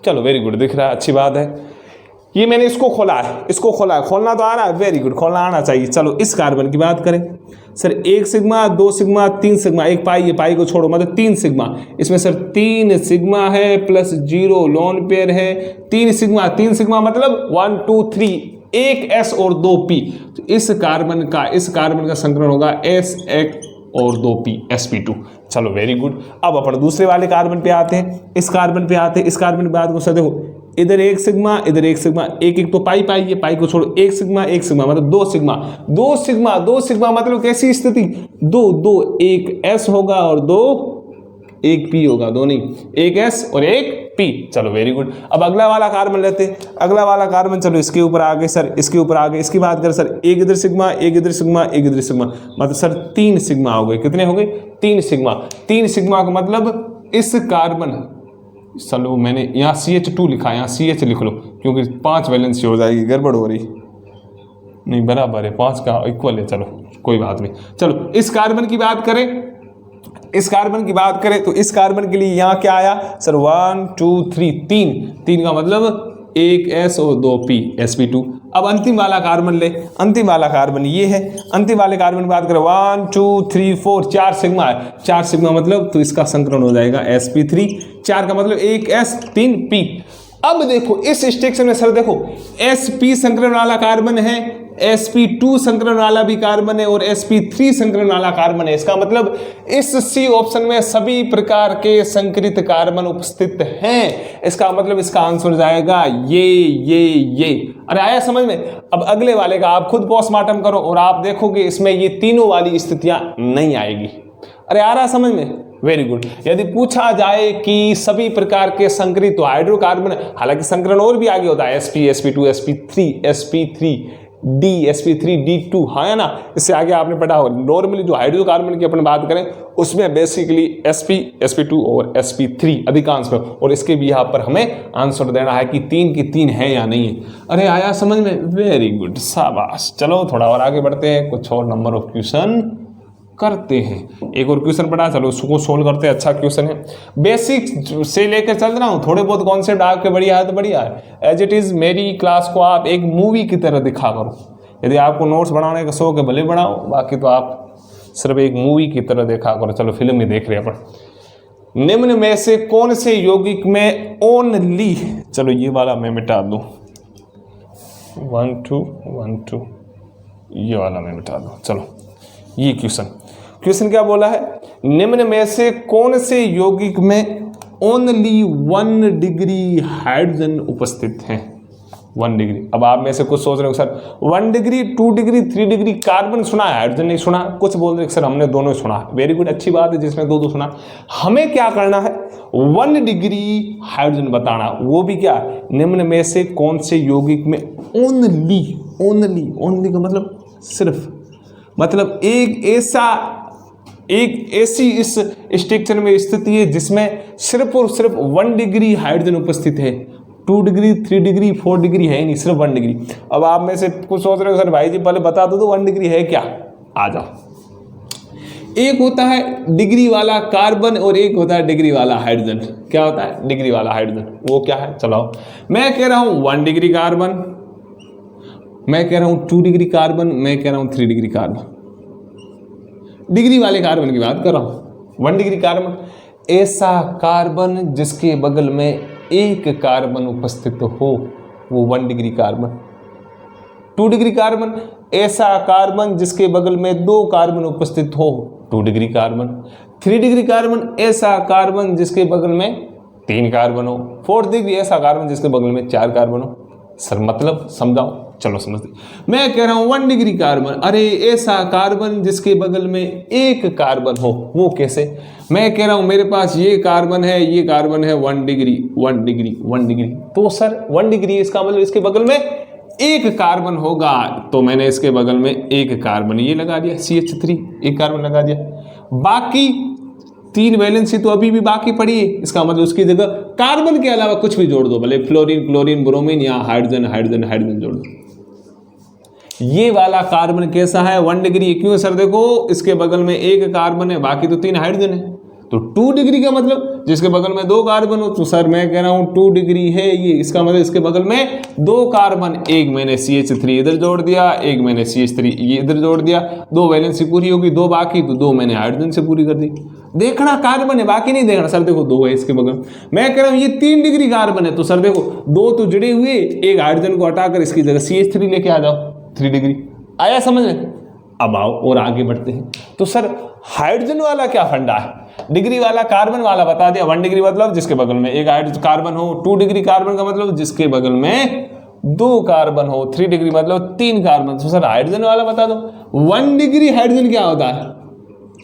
चलो वेरी गुड दिख रहा है, अच्छी बात है। ये मैंने इसको खोला है, खोलना तो आ रहा है, वेरी गुड, खोलना आना चाहिए। चलो इस कार्बन की बात करें सर, 1 सिग्मा 2 सिग्मा 3 सिग्मा, एक पाई, ये पाई को छोड़ो, मतलब 3 सिग्मा। इसमें सर 3 सिग्मा है प्लस 0 लोन पेयर है, 3 सिग्मा मतलब 1 2 3, एक S और 2 P। तो इस कार्बन का संकरण होगा S1 और 2 P sp2। चलो वेरी गुड। अब अपन दूसरे वाले कार्बन पे आते हैं, इस कार्बन की बात को सर देखो, इधर 1 सिग्मा इधर 1 सिग्मा, एक तो पाई, ये पाई को छोड़ो, 1 सिग्मा मतलब 2 सिग्मा मतलब कैसी स्थिति, 2 एक S होगा और 2 एक P होगा, 2 नहीं, एक S और एक P। चलो वेरी गुड। अब अगला वाला कार्बन लेते हैं, अगला वाला कार्बन, चलो इसके ऊपर आ गए सर, इसके ऊपर आ गए। इसकी बात करें सर, एक इधर सिग्मा मतलब सर 3 सिग्मा हो गए, कितने हो गए, 3 सिग्मा का मतलब इस कार्बन, चलो मैंने यहाँ CH2 लिखा है, यहाँ CH लिख लो क्योंकि 5 वैलेंसी हो जाएगी, गड़बड़ हो रही नहीं, बराबर है 5 का इक्वल है, चलो कोई बात नहीं। चलो इस कार्बन की बात करें तो इस कार्बन के लिए यहाँ क्या आया सर, 1 2 3, 3 का मतलब एक S और 2 P sp2। अब अंतिम वाला कार्बन ले, अंतिम वाला कार्बन ये है, अंतिम वाले कार्बन की बात करें 1 2 3 4, 4 सिग्मा है, 4 सिग्मा मतलब तो इसका संकरण हो जाएगा sp3, 4 का मतलब एक S 3 P। अब देखो इस स्ट्रक्चर में सर देखो, sp संकरण वाला कार्बन है, sp2 संकरण वाला भी कार्बन है और sp3 संकरण वाला कार्बन है। इसका मतलब इस C ऑप्शन में सभी प्रकार के संकरित कार्बन उपस्थित हैं। इसका मतलब इसका आंसर जाएगा ये। अरे आया समझ में। अब अगले वाले का आप खुद पोस्टमार्टम करो और आप देखोगे इसमें ये तीनों वाली स्थितियां नहीं आएगी। अरे आ रहा समझ में, वेरी गुड। यदि पूछा जाए कि सभी प्रकार के संकरित तो हाइड्रोकार्बन, हालांकि संकरण और भी आगे होता है, sp sp2 sp3 D sp3 D2, हाँ है ना, इससे आगे आपने पढ़ा हो। नॉर्मली जो हाइड्रोकार्बन की अपन बात करें उसमें बेसिकली sp sp2 और sp3 अधिकांश में, और इसके भी यहाँ पर हमें आंसर देना है कि 3 की 3 है या नहीं है। अरे आया समझ में, वेरी गुड, शाबाश। चलो थोड़ा और आगे बढ़ते हैं, कुछ और नंबर ऑफ क्वेश्चन करते हैं। एक और क्वेश्चन पढ़ा, चलो उसको सोल्व करते हैं। अच्छा क्वेश्चन है, बेसिक से लेकर चल रहा हूँ, थोड़े बहुत कॉन्सेप्ट आपके बढ़िया है तो बढ़िया है। एज इट इज़ मेरी क्लास को आप एक मूवी की तरह दिखा करो। यदि आपको नोट्स बनाने का शौक है भले बनाओ, बाकी तो आप सिर्फ एक मूवी की तरह देखा करो। चलो फिल्म ही देख रहे हैं अपन। निम्न में से कौन से यौगिक में ओनली, चलो ये वाला मैं मिटा दूं, 1 2 1 2, ये वाला मैं मिटा दूं। चलो ये क्वेश्चन क्या बोला है, निम्न में से कौन से यौगिक में ओनली 1 डिग्री हाइड्रोजन उपस्थित है। 1 डिग्री। अब आप में से कुछ सोच रहे हो sir 1 degree, 2 degree, 3 degree carbon सुना है, हाइड्रोजन नहीं सुना। कुछ बोल रहे सर हमने दोनों सुना है। वेरी गुड, अच्छी बात है जिसमें दो सुना। हमें क्या करना है, 1 डिग्री हाइड्रोजन बताना, वो भी क्या, निम्न में से कौन से यौगिक में ओनली का मतलब सिर्फ, मतलब एक ऐसी इस स्ट्रक्चर में स्थिति है जिसमें सिर्फ और सिर्फ 1 डिग्री हाइड्रोजन उपस्थित है। 2 डिग्री, 3 डिग्री, 4 डिग्री है नहीं, सिर्फ 1 डिग्री। अब आप में से कुछ सोच रहे हो सर भाई जी पहले बता दो तो 1 डिग्री है क्या। आ जाओ, एक होता है डिग्री वाला कार्बन और एक होता है डिग्री वाला हाइड्रोजन। क्या होता है डिग्री वाला हाइड्रोजन, वो क्या है। चलो मैं कह रहा हूं 1 डिग्री कार्बन, मैं कह रहा हूं 2 डिग्री कार्बन, मैं कह रहा हूं 3 डिग्री कार्बन। डिग्री वाले कार्बन की बात कर रहा हूं। 1 डिग्री कार्बन, ऐसा कार्बन जिसके बगल में एक कार्बन उपस्थित हो, वो 1 डिग्री कार्बन। 2 डिग्री कार्बन, ऐसा कार्बन जिसके बगल में 2 कार्बन उपस्थित हो, 2 डिग्री कार्बन। 3 डिग्री कार्बन, ऐसा कार्बन जिसके बगल में 3 कार्बन हो। 4 डिग्री, ऐसा कार्बन जिसके बगल में 4 कार्बन हो। सर मतलब समझाओ। चलो समझते। मैं कह रहा हूं 1 डिग्री कार्बन, अरे ऐसा कार्बन जिसके बगल में एक कार्बन हो, वो कैसे। मैं कह रहा हूं मेरे पास ये कार्बन है, ये कार्बन है, 1 डिग्री 1 डिग्री 1 डिग्री, तो सर 1 डिग्री इसका मतलब इसके बगल में एक कार्बन होगा, तो मैंने इसके बगल में एक कार्बन ये लगा दिया, CH3 एक कार्बन लगा दिया। बाकी 3 वैलेंसी तो अभी भी बाकी पड़ी है, इसका मतलब उसकी जगह कार्बन के अलावा कुछ भी जोड़ दो, भले फ्लोरीन, क्लोरीन, ब्रोमीन या हाइड्रोजन हाइड्रोजन हाइड्रोजन जोड़ दो। ये वाला कार्बन कैसा है 1 डिग्री, क्यों सर देखो इसके बगल में एक कार्बन है, बाकी तो 3 हाइड्रोजन है। तो 2 डिग्री का मतलब जिसके बगल में 2 कार्बन हो, तो सर मैं कह रहा हूं 2 डिग्री है ये, इसका मतलब इसके बगल में 2 कार्बन, एक मैंने CH3 इधर जोड़ दिया, एक मैंने CH3 ये इधर जोड़ दिया, 2 वैलेंसी पूरी होगी, 2 बाकी, तो 2 मैंने हाइड्रोजन से पूरी कर दी। देखना कार्बन है, बाकी नहीं देखना। सर देखो 2 है इसके बगल, मैं कह रहा हूं ये 3 डिग्री कार्बन है, तो सर देखो 2 तो जुड़े हुए, एक हाइड्रोजन को हटाकर इसकी जगह CH3 लेके आ जाओ, 3 डिग्री आया समझ में। अब आओ और आगे बढ़ते हैं। तो सर हाइड्रोजन वाला क्या फंडा है, डिग्री वाला कार्बन वाला बता दिया। 1 डिग्री मतलब जिसके बगल में एक हाइड्रोजन कार्बन हो, 2 डिग्री कार्बन का मतलब जिसके बगल में 2 कार्बन हो, 3 डिग्री मतलब 3 कार्बन। तो सर हाइड्रोजन वाला बता दो। 1 डिग्री हाइड्रोजन क्या होता है,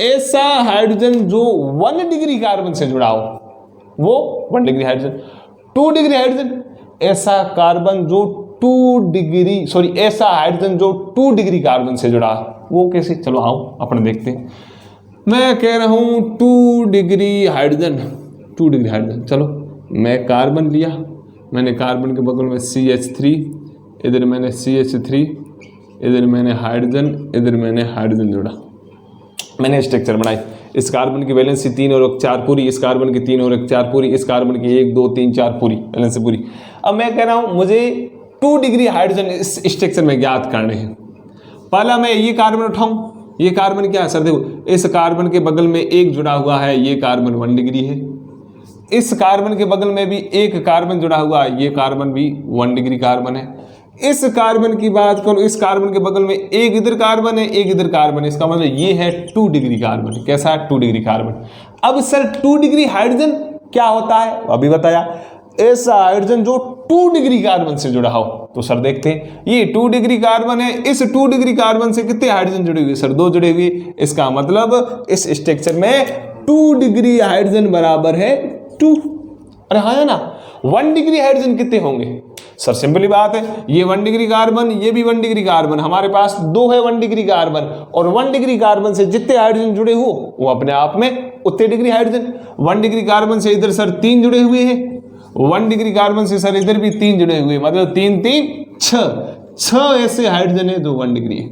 ऐसा हाइड्रोजन जो 1 डिग्री कार्बन से जुड़ा हो, वो 1 डिग्री हाइड्रोजन। 2 डिग्री हाइड्रोजन, ऐसा कार्बन जो 2 डिग्री, सॉरी ऐसा हाइड्रोजन जो 2 डिग्री कार्बन से जुड़ा, वो कैसे। चलो आओ अपन देखते हैं। मैं कह रहा हूं 2 डिग्री हाइड्रोजन, 2 डिग्री हाइड्रोजन। चलो मैं कार्बन लिया, मैंने कार्बन के बगल में CH3, इधर मैंने CH3, इधर मैंने हाइड्रोजन, इधर मैंने हाइड्रोजन जोड़ा, मैंने स्ट्रक्चर बनाई। इस कार्बन की वैलेंसी 3 और 4 पूरी, इस कार्बन की 3 और 4 पूरी, इस कार्बन की 1 2 3 4 पूरी वैलेंसी पूरी। अब मैं कह रहा हूं मुझे 2 डिग्री हाइड्रोजन इस स्ट्रक्चर में ज्ञात करने हैं। पहला मैं ये कार्बन उठाऊं, ये कार्बन क्या है सर देखो, इस कार्बन के बगल में एक जुड़ा हुआ है, ये कार्बन 1 डिग्री है। इस कार्बन के बगल में भी एक कार्बन जुड़ा हुआ है, ये कार्बन भी 1 डिग्री कार्बन है। इस कार्बन की बात करो, इस कार्बन के बगल में एक इधर कार्बन है, एक इधर कार्बन है, इसका मतलब ये है 2 डिग्री कार्बन। कैसा है 2 डिग्री कार्बन। अब सर 2 डिग्री हाइड्रोजन क्या होता है, अभी बताया, ऐसा हाइड्रोजन जो 2 डिग्री कार्बन से जुड़ा हो। तो सर देखते हैं ये 2 डिग्री कार्बन है, इस 2 डिग्री कार्बन से कितने हाइड्रोजन जुड़े हुए सर 2 जुड़े हुए। इसका मतलब इस स्ट्रक्चर में 2 डिग्री हाइड्रोजन बराबर है 2। अरे हाँ है ना। 1 डिग्री हाइड्रोजन कितने होंगे सर, सिंपली बात है, ये 1 डिग्री कार्बन, ये भी 1 डिग्री कार्बन, हमारे पास 2 है 1 डिग्री कार्बन, और 1 डिग्री कार्बन से जितने हाइड्रोजन जुड़े हो वो अपने आप में उतने डिग्री हाइड्रोजन। 1 डिग्री कार्बन से इधर सर 3 जुड़े हुए हैं, 1 डिग्री कार्बन से सर इधर भी 3 जुड़े हुए, मतलब 3 3 6 ऐसे हाइड्रोजन है जो 1 डिग्री है।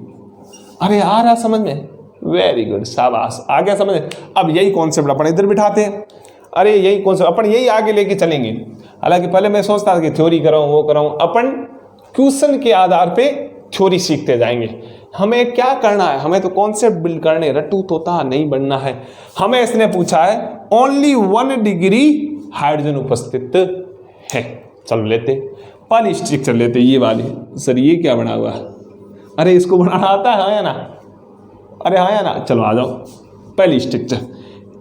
अरे आ रहा समझ में, वेरी गुड, शाबाश, आ गया समझ। अब यही कॉन्सेप्ट अपन इधर बिठाते हैं। अरे यही कॉन्सेप्ट अपन यही आगे लेके चलेंगे। हालांकि पहले मैं सोचता था कि थ्योरी कराऊं वो कराऊं, अपन क्वेश्चन के आधार पे थ्योरी सीखते जाएंगे। हमें क्या करना है, हमें तो कॉन्सेप्ट बिल्ड करने, रट्टू तोता नहीं बनना है। हमें इसने पूछा है ओनली 1 डिग्री हाइड्रोजन उपस्थित है। चलो लेते पहली स्ट्रक्चर लेते, ये वाली। सर ये क्या बना हुआ है? अरे इसको बनाना आता है, हाँ या ना? अरे हाँ या ना? चलो आ जाओ। पहली स्ट्रक्चर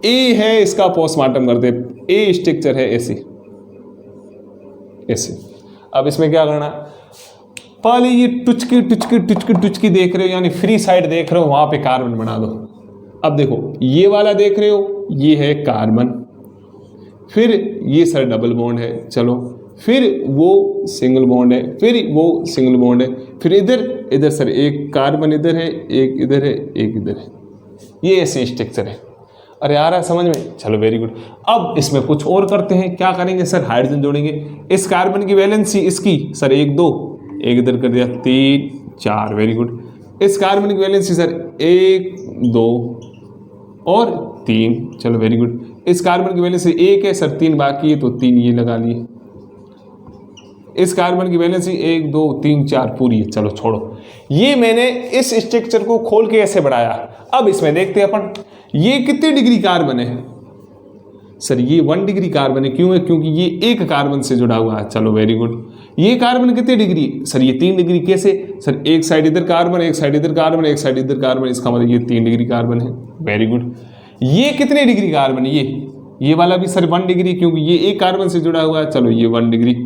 ए है, इसका पोस्टमार्टम करते। ए स्ट्रक्चर है ऐसी ऐसे। अब इसमें क्या करना, पहले ये टुचकी टुचकी टुचकी टुचकी देख रहे हो, यानी फ्री साइड देख रहे हो, वहां पे कार्बन बना दो। अब देखो ये वाला देख रहे हो, ये है कार्बन, फिर ये सर डबल बॉन्ड है, चलो, फिर वो सिंगल बॉन्ड है, फिर वो सिंगल बॉन्ड है, फिर इधर इधर सर एक कार्बन इधर है, एक इधर है, एक इधर है। ये ऐसे स्ट्रक्चर है। अरे आ रहा है समझ में? चलो वेरी गुड। अब इसमें कुछ और करते हैं। क्या करेंगे सर? हाइड्रोजन जोड़ेंगे। इस कार्बन की वैलेंसी इसकी सर 1 2, एक इधर कर दिया 3 4, वेरी गुड। इस कार्बन की वैलेंसी सर 1 2 और 3, चलो वेरी गुड। इस कार्बन की वैलेंसी 1 है सर, 3 बाकी है तो 3 ये लगा लिए। इस कार्बन की वैलेंसी 1 2 3 4 पूरी है, चलो छोड़ो। ये मैंने इस स्ट्रक्चर को खोल के ऐसे बढ़ाया। अब इसमें देखते हैं अपन, ये कितने डिग्री कार्बन है सर? ये 1 डिग्री कार्बन है। क्यों है? क्योंकि ये एक कार्बन से जुड़ा हुआ है। चलो वेरी गुड। ये कार्बन कितने डिग्री सर? ये 3 डिग्री। कैसे सर? एक साइड इधर कार्बन, एक साइड इधर कार्बन, एक साइड इधर कार्बन, इसका मतलब ये 3 डिग्री कार्बन है। Very good. ये कितने डिग्री कार्बन है? ये वाला भी सर 1 डिग्री, क्योंकि ये एक कार्बन से जुड़ा हुआ है। चलो ये 1 डिग्री।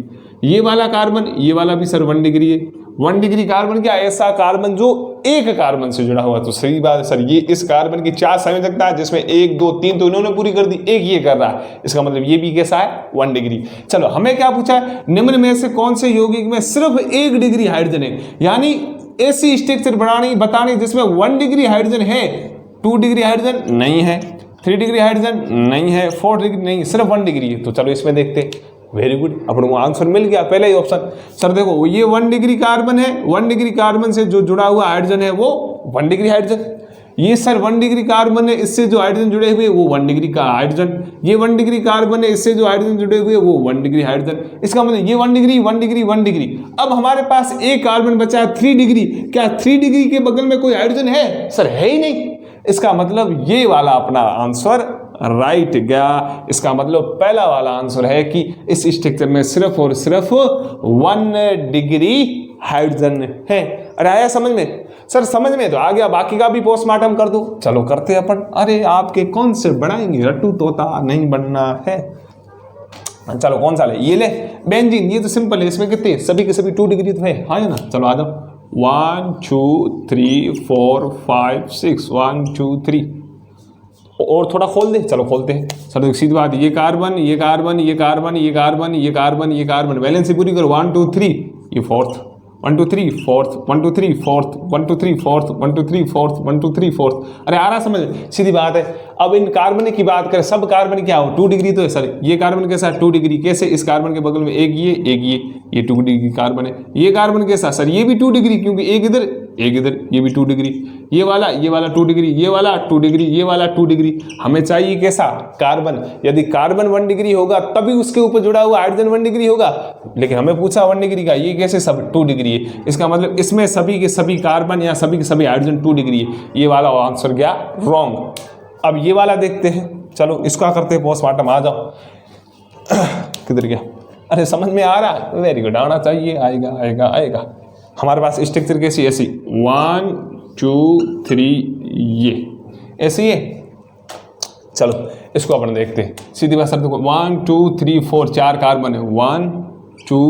ये वाला कार्बन, ये वाला भी सर 1 डिग्री है। 1 डिग्री कार्बन क्या? ऐसा कार्बन जो एक कार्बन से जुड़ा हुआ है। तो सही बात है सर, ये इस कार्बन की 4 संयोजकता है, जिसमें 1 2 3 तो इन्होंने पूरी कर दी, एक ये कर रहा है। इसका मतलब ये भी कैसा है? 1 डिग्री। चलो हमें क्या पूछा है? निम्न में से कौन से यौगिक में सिर्फ 1 डिग्री हाइड्रोजन है? यानी ऐसी स्ट्रक्चर बतानी जिसमें 1 डिग्री हाइड्रोजन है, 2 डिग्री हाइड्रोजन नहीं है, 3 डिग्री हाइड्रोजन नहीं है, 4 डिग्री नहीं, सिर्फ 1 डिग्री है। तो चलो इसमें देखते। वेरी गुड, अपन को आंसर मिल गया, पहला ही ऑप्शन। सर देखो ये 1 डिग्री कार्बन है, 1 डिग्री कार्बन से जो जुड़ा हुआ हाइड्रोजन है वो 1 डिग्री हाइड्रोजन। ये सर 1 डिग्री कार्बन है, इससे जो हाइड्रोजन जुड़े हुए वो 1 डिग्री का हाइड्रोजन। ये 1 डिग्री कार्बन है, इससे जो हाइड्रोजन जुड़े हुए वो 1 डिग्री हाइड्रोजन। इसका मतलब ये 1 डिग्री 1 डिग्री 1 डिग्री। अब हमारे पास एक कार्बन बचा है 3 डिग्री। क्या 3 डिग्री के बगल में कोई हाइड्रोजन है? सर है ही नहीं। इसका मतलब ये वाला अपना आंसर राइट गया। इसका मतलब पहला वाला आंसर है कि इस स्ट्रक्चर में सिर्फ और सिर्फ 1 डिग्री हाइड्रोजन है। अरे आया समझ में? सर समझ में तो आ गया, बाकी का भी पोस्टमार्टम कर दो। चलो करते हैं अपन। अरे आपके कौन से बनाएंगे, रट्टू तोता नहीं बनना है। चलो कौन सा ले? ये ले बेंजीन। ये तो सिंपल है, इसमें कितने सभी के सभी 2 डिग्री तो है, हाँ है ना? चलो आ जाओ। 1 2 3 4 5 6 1 2 3 और थोड़ा खोल दे। चलो खोलते हैं। सर एक सीधी बात, ये कार्बन ये कार्बन ये कार्बन ये कार्बन ये कार्बन ये कार्बन, वैलेंसी पूरी करो। 1 2 3, ये fourth, 1 2 3 fourth, 1 2 3 fourth, 1 2 3 fourth, 1 2 3 fourth, 1 2 3 fourth. अरे आ रहा समझ? सीधी बात है। अब इन कार्बन की बात करें, सब कार्बन क्या हो? 2 डिग्री तो है सर। ये कार्बन कैसा है? 2 डिग्री। कैसे? इस कार्बन के बगल में एक ये 2 डिग्री कार्बन है। ये कार्बन कैसा सर? ये भी 2 डिग्री, क्योंकि एक इधर एक इधर, ये भी 2 डिग्री। ये वाला 2 डिग्री, ये वाला 2 डिग्री, ये वाला 2 डिग्री। हमें चाहिए कैसा? कार्बन। यदि कार्बन 1 डिग्री होगा तभी उसके ऊपर जुड़ा हुआ हाइड्रोजन 1 डिग्री होगा, लेकिन हमें पूछा 1 डिग्री का। ये कैसे? सब 2 डिग्री है। इसका मतलब इसमें सभी के सभी कार्बन या सभी के सभी हाइड्रोजन 2 डिग्री है। ये वाला आंसर गया रॉन्ग। अब ये वाला देखते हैं। चलो इसका करते हैं पोस्टमार्टम। आ जाओ। किधर गया? अरे समझ में आ रहा है? वेरी गुड, आना चाहिए। आएगा आएगा आएगा। हमारे पास स्ट्रक्चर कैसी? ऐसी 1 2 3, ये ऐसी है। चलो इसको अपन देखते हैं। सीधी बात सर देखो, 1 2 3 4 4 कार्बन है। 1 2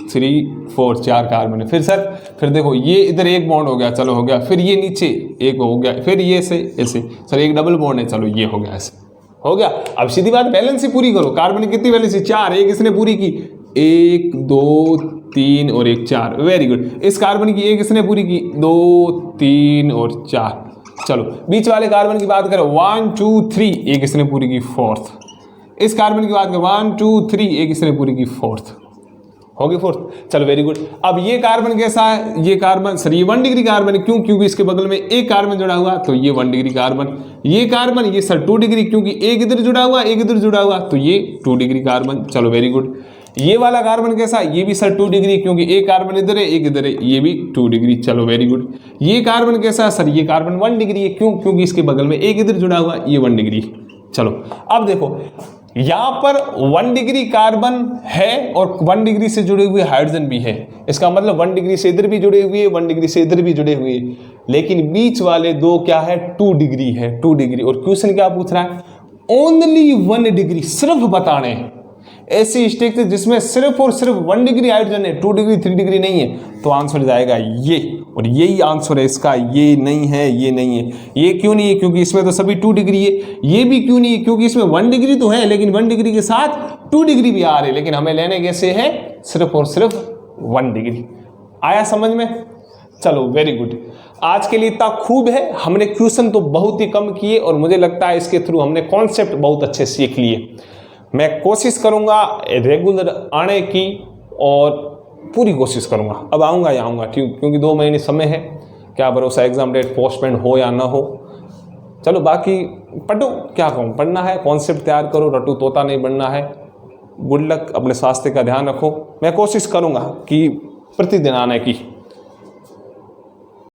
3 4 4 कार्बन है। फिर सर फिर देखो ये इधर एक बॉन्ड हो गया, चलो हो गया। फिर ये नीचे एक हो गया, फिर ये ऐसे ऐसे सर एक डबल बॉन्ड है, चलो ये हो गया, ऐसे हो गया। अब सीधी बात वैलेंसी पूरी करो। कार्बन की कितनी वैलेंसी? 4। एक इसने पूरी की, 1 2 3 और 1 4, वेरी गुड। इस कार्बन की एक इसने पूरी की, 2 3 और 4। चलो बीच वाले कार्बन की बात करें, 1 2 3, एक इसने पूरी की, 4th। इस कार्बन की बात करें 1 2 3, एक इसने पूरी की, 4th। होगी फोर्थ। चलो वेरी गुड। अब ये कार्बन कैसा है, ये कार्बन सर ये 1 डिग्री कार्बन है, क्यों, क्योंकि इसके बगल में एक कार्बन जुड़ा हुआ, तो ये 1 डिग्री कार्बन। ये कार्बन ये सर 2 डिग्री, क्योंकि एक इधर जुड़ा हुआ एक इधर जुड़ा हुआ, तो ये 2 डिग्री कार्बन। चलो वेरी गुड। ये वाला कार्बन कैसा, ये भी सर 2 डिग्री, क्योंकि एक कार्बन इधर है एक इधर है, ये भी 2 डिग्री। चलो वेरी गुड। ये कार्बन कैसा है सर, ये कार्बन 1 डिग्री है, क्यों, क्योंकि इसके बगल में एक इधर जुड़ा हुआ, ये 1 डिग्री। चलो अब देखो यहां पर 1 डिग्री कार्बन है और 1 डिग्री से जुड़े हुए हाइड्रोजन भी है, इसका मतलब 1 डिग्री से इधर भी जुड़े हुए 1 डिग्री से इधर भी जुड़े हुए, लेकिन बीच वाले दो क्या है 2 डिग्री है, 2 डिग्री। और क्वेश्चन क्या पूछ रहा है, ओनली 1 डिग्री, सिर्फ बताने ऐसी स्टेट जिसमें सिर्फ और सिर्फ 1 डिग्री हाइड्रोजन है, 2 डिग्री 3 डिग्री नहीं है, तो आंसर जाएगा ये, और यही आंसर है इसका, ये नहीं है ये नहीं है। ये क्यों नहीं है, क्योंकि इसमें तो सभी 2 डिग्री है। ये भी क्यों नहीं है, क्योंकि इसमें 1 डिग्री तो है लेकिन 1 डिग्री के साथ 2 डिग्री भी आ रहे, लेकिन हमें लेने कैसे है, सिर्फ और सिर्फ 1 डिग्री। आया समझ में? चलो वेरी गुड। आज के लिए इतना खूब है, हमने क्वेश्चन तो बहुत ही कम किए और मुझे लगता है इसके थ्रू हमने कॉन्सेप्ट बहुत अच्छे सीख लिए। मैं कोशिश करूंगा रेगुलर आने की और पूरी कोशिश करूंगा। अब आऊंगा ही आऊंगा, क्योंकि 2 महीने समय है, क्या भरोसा एग्जाम डेट पोस्टपोन हो या ना हो। चलो बाकी पढ़ो, क्या कहूँ, पढ़ना है, कॉन्सेप्ट तैयार करो, रटू तोता नहीं बनना है। गुड लक, अपने स्वास्थ्य का ध्यान रखो। मैं कोशिश करूंगा कि प्रतिदिन आने की।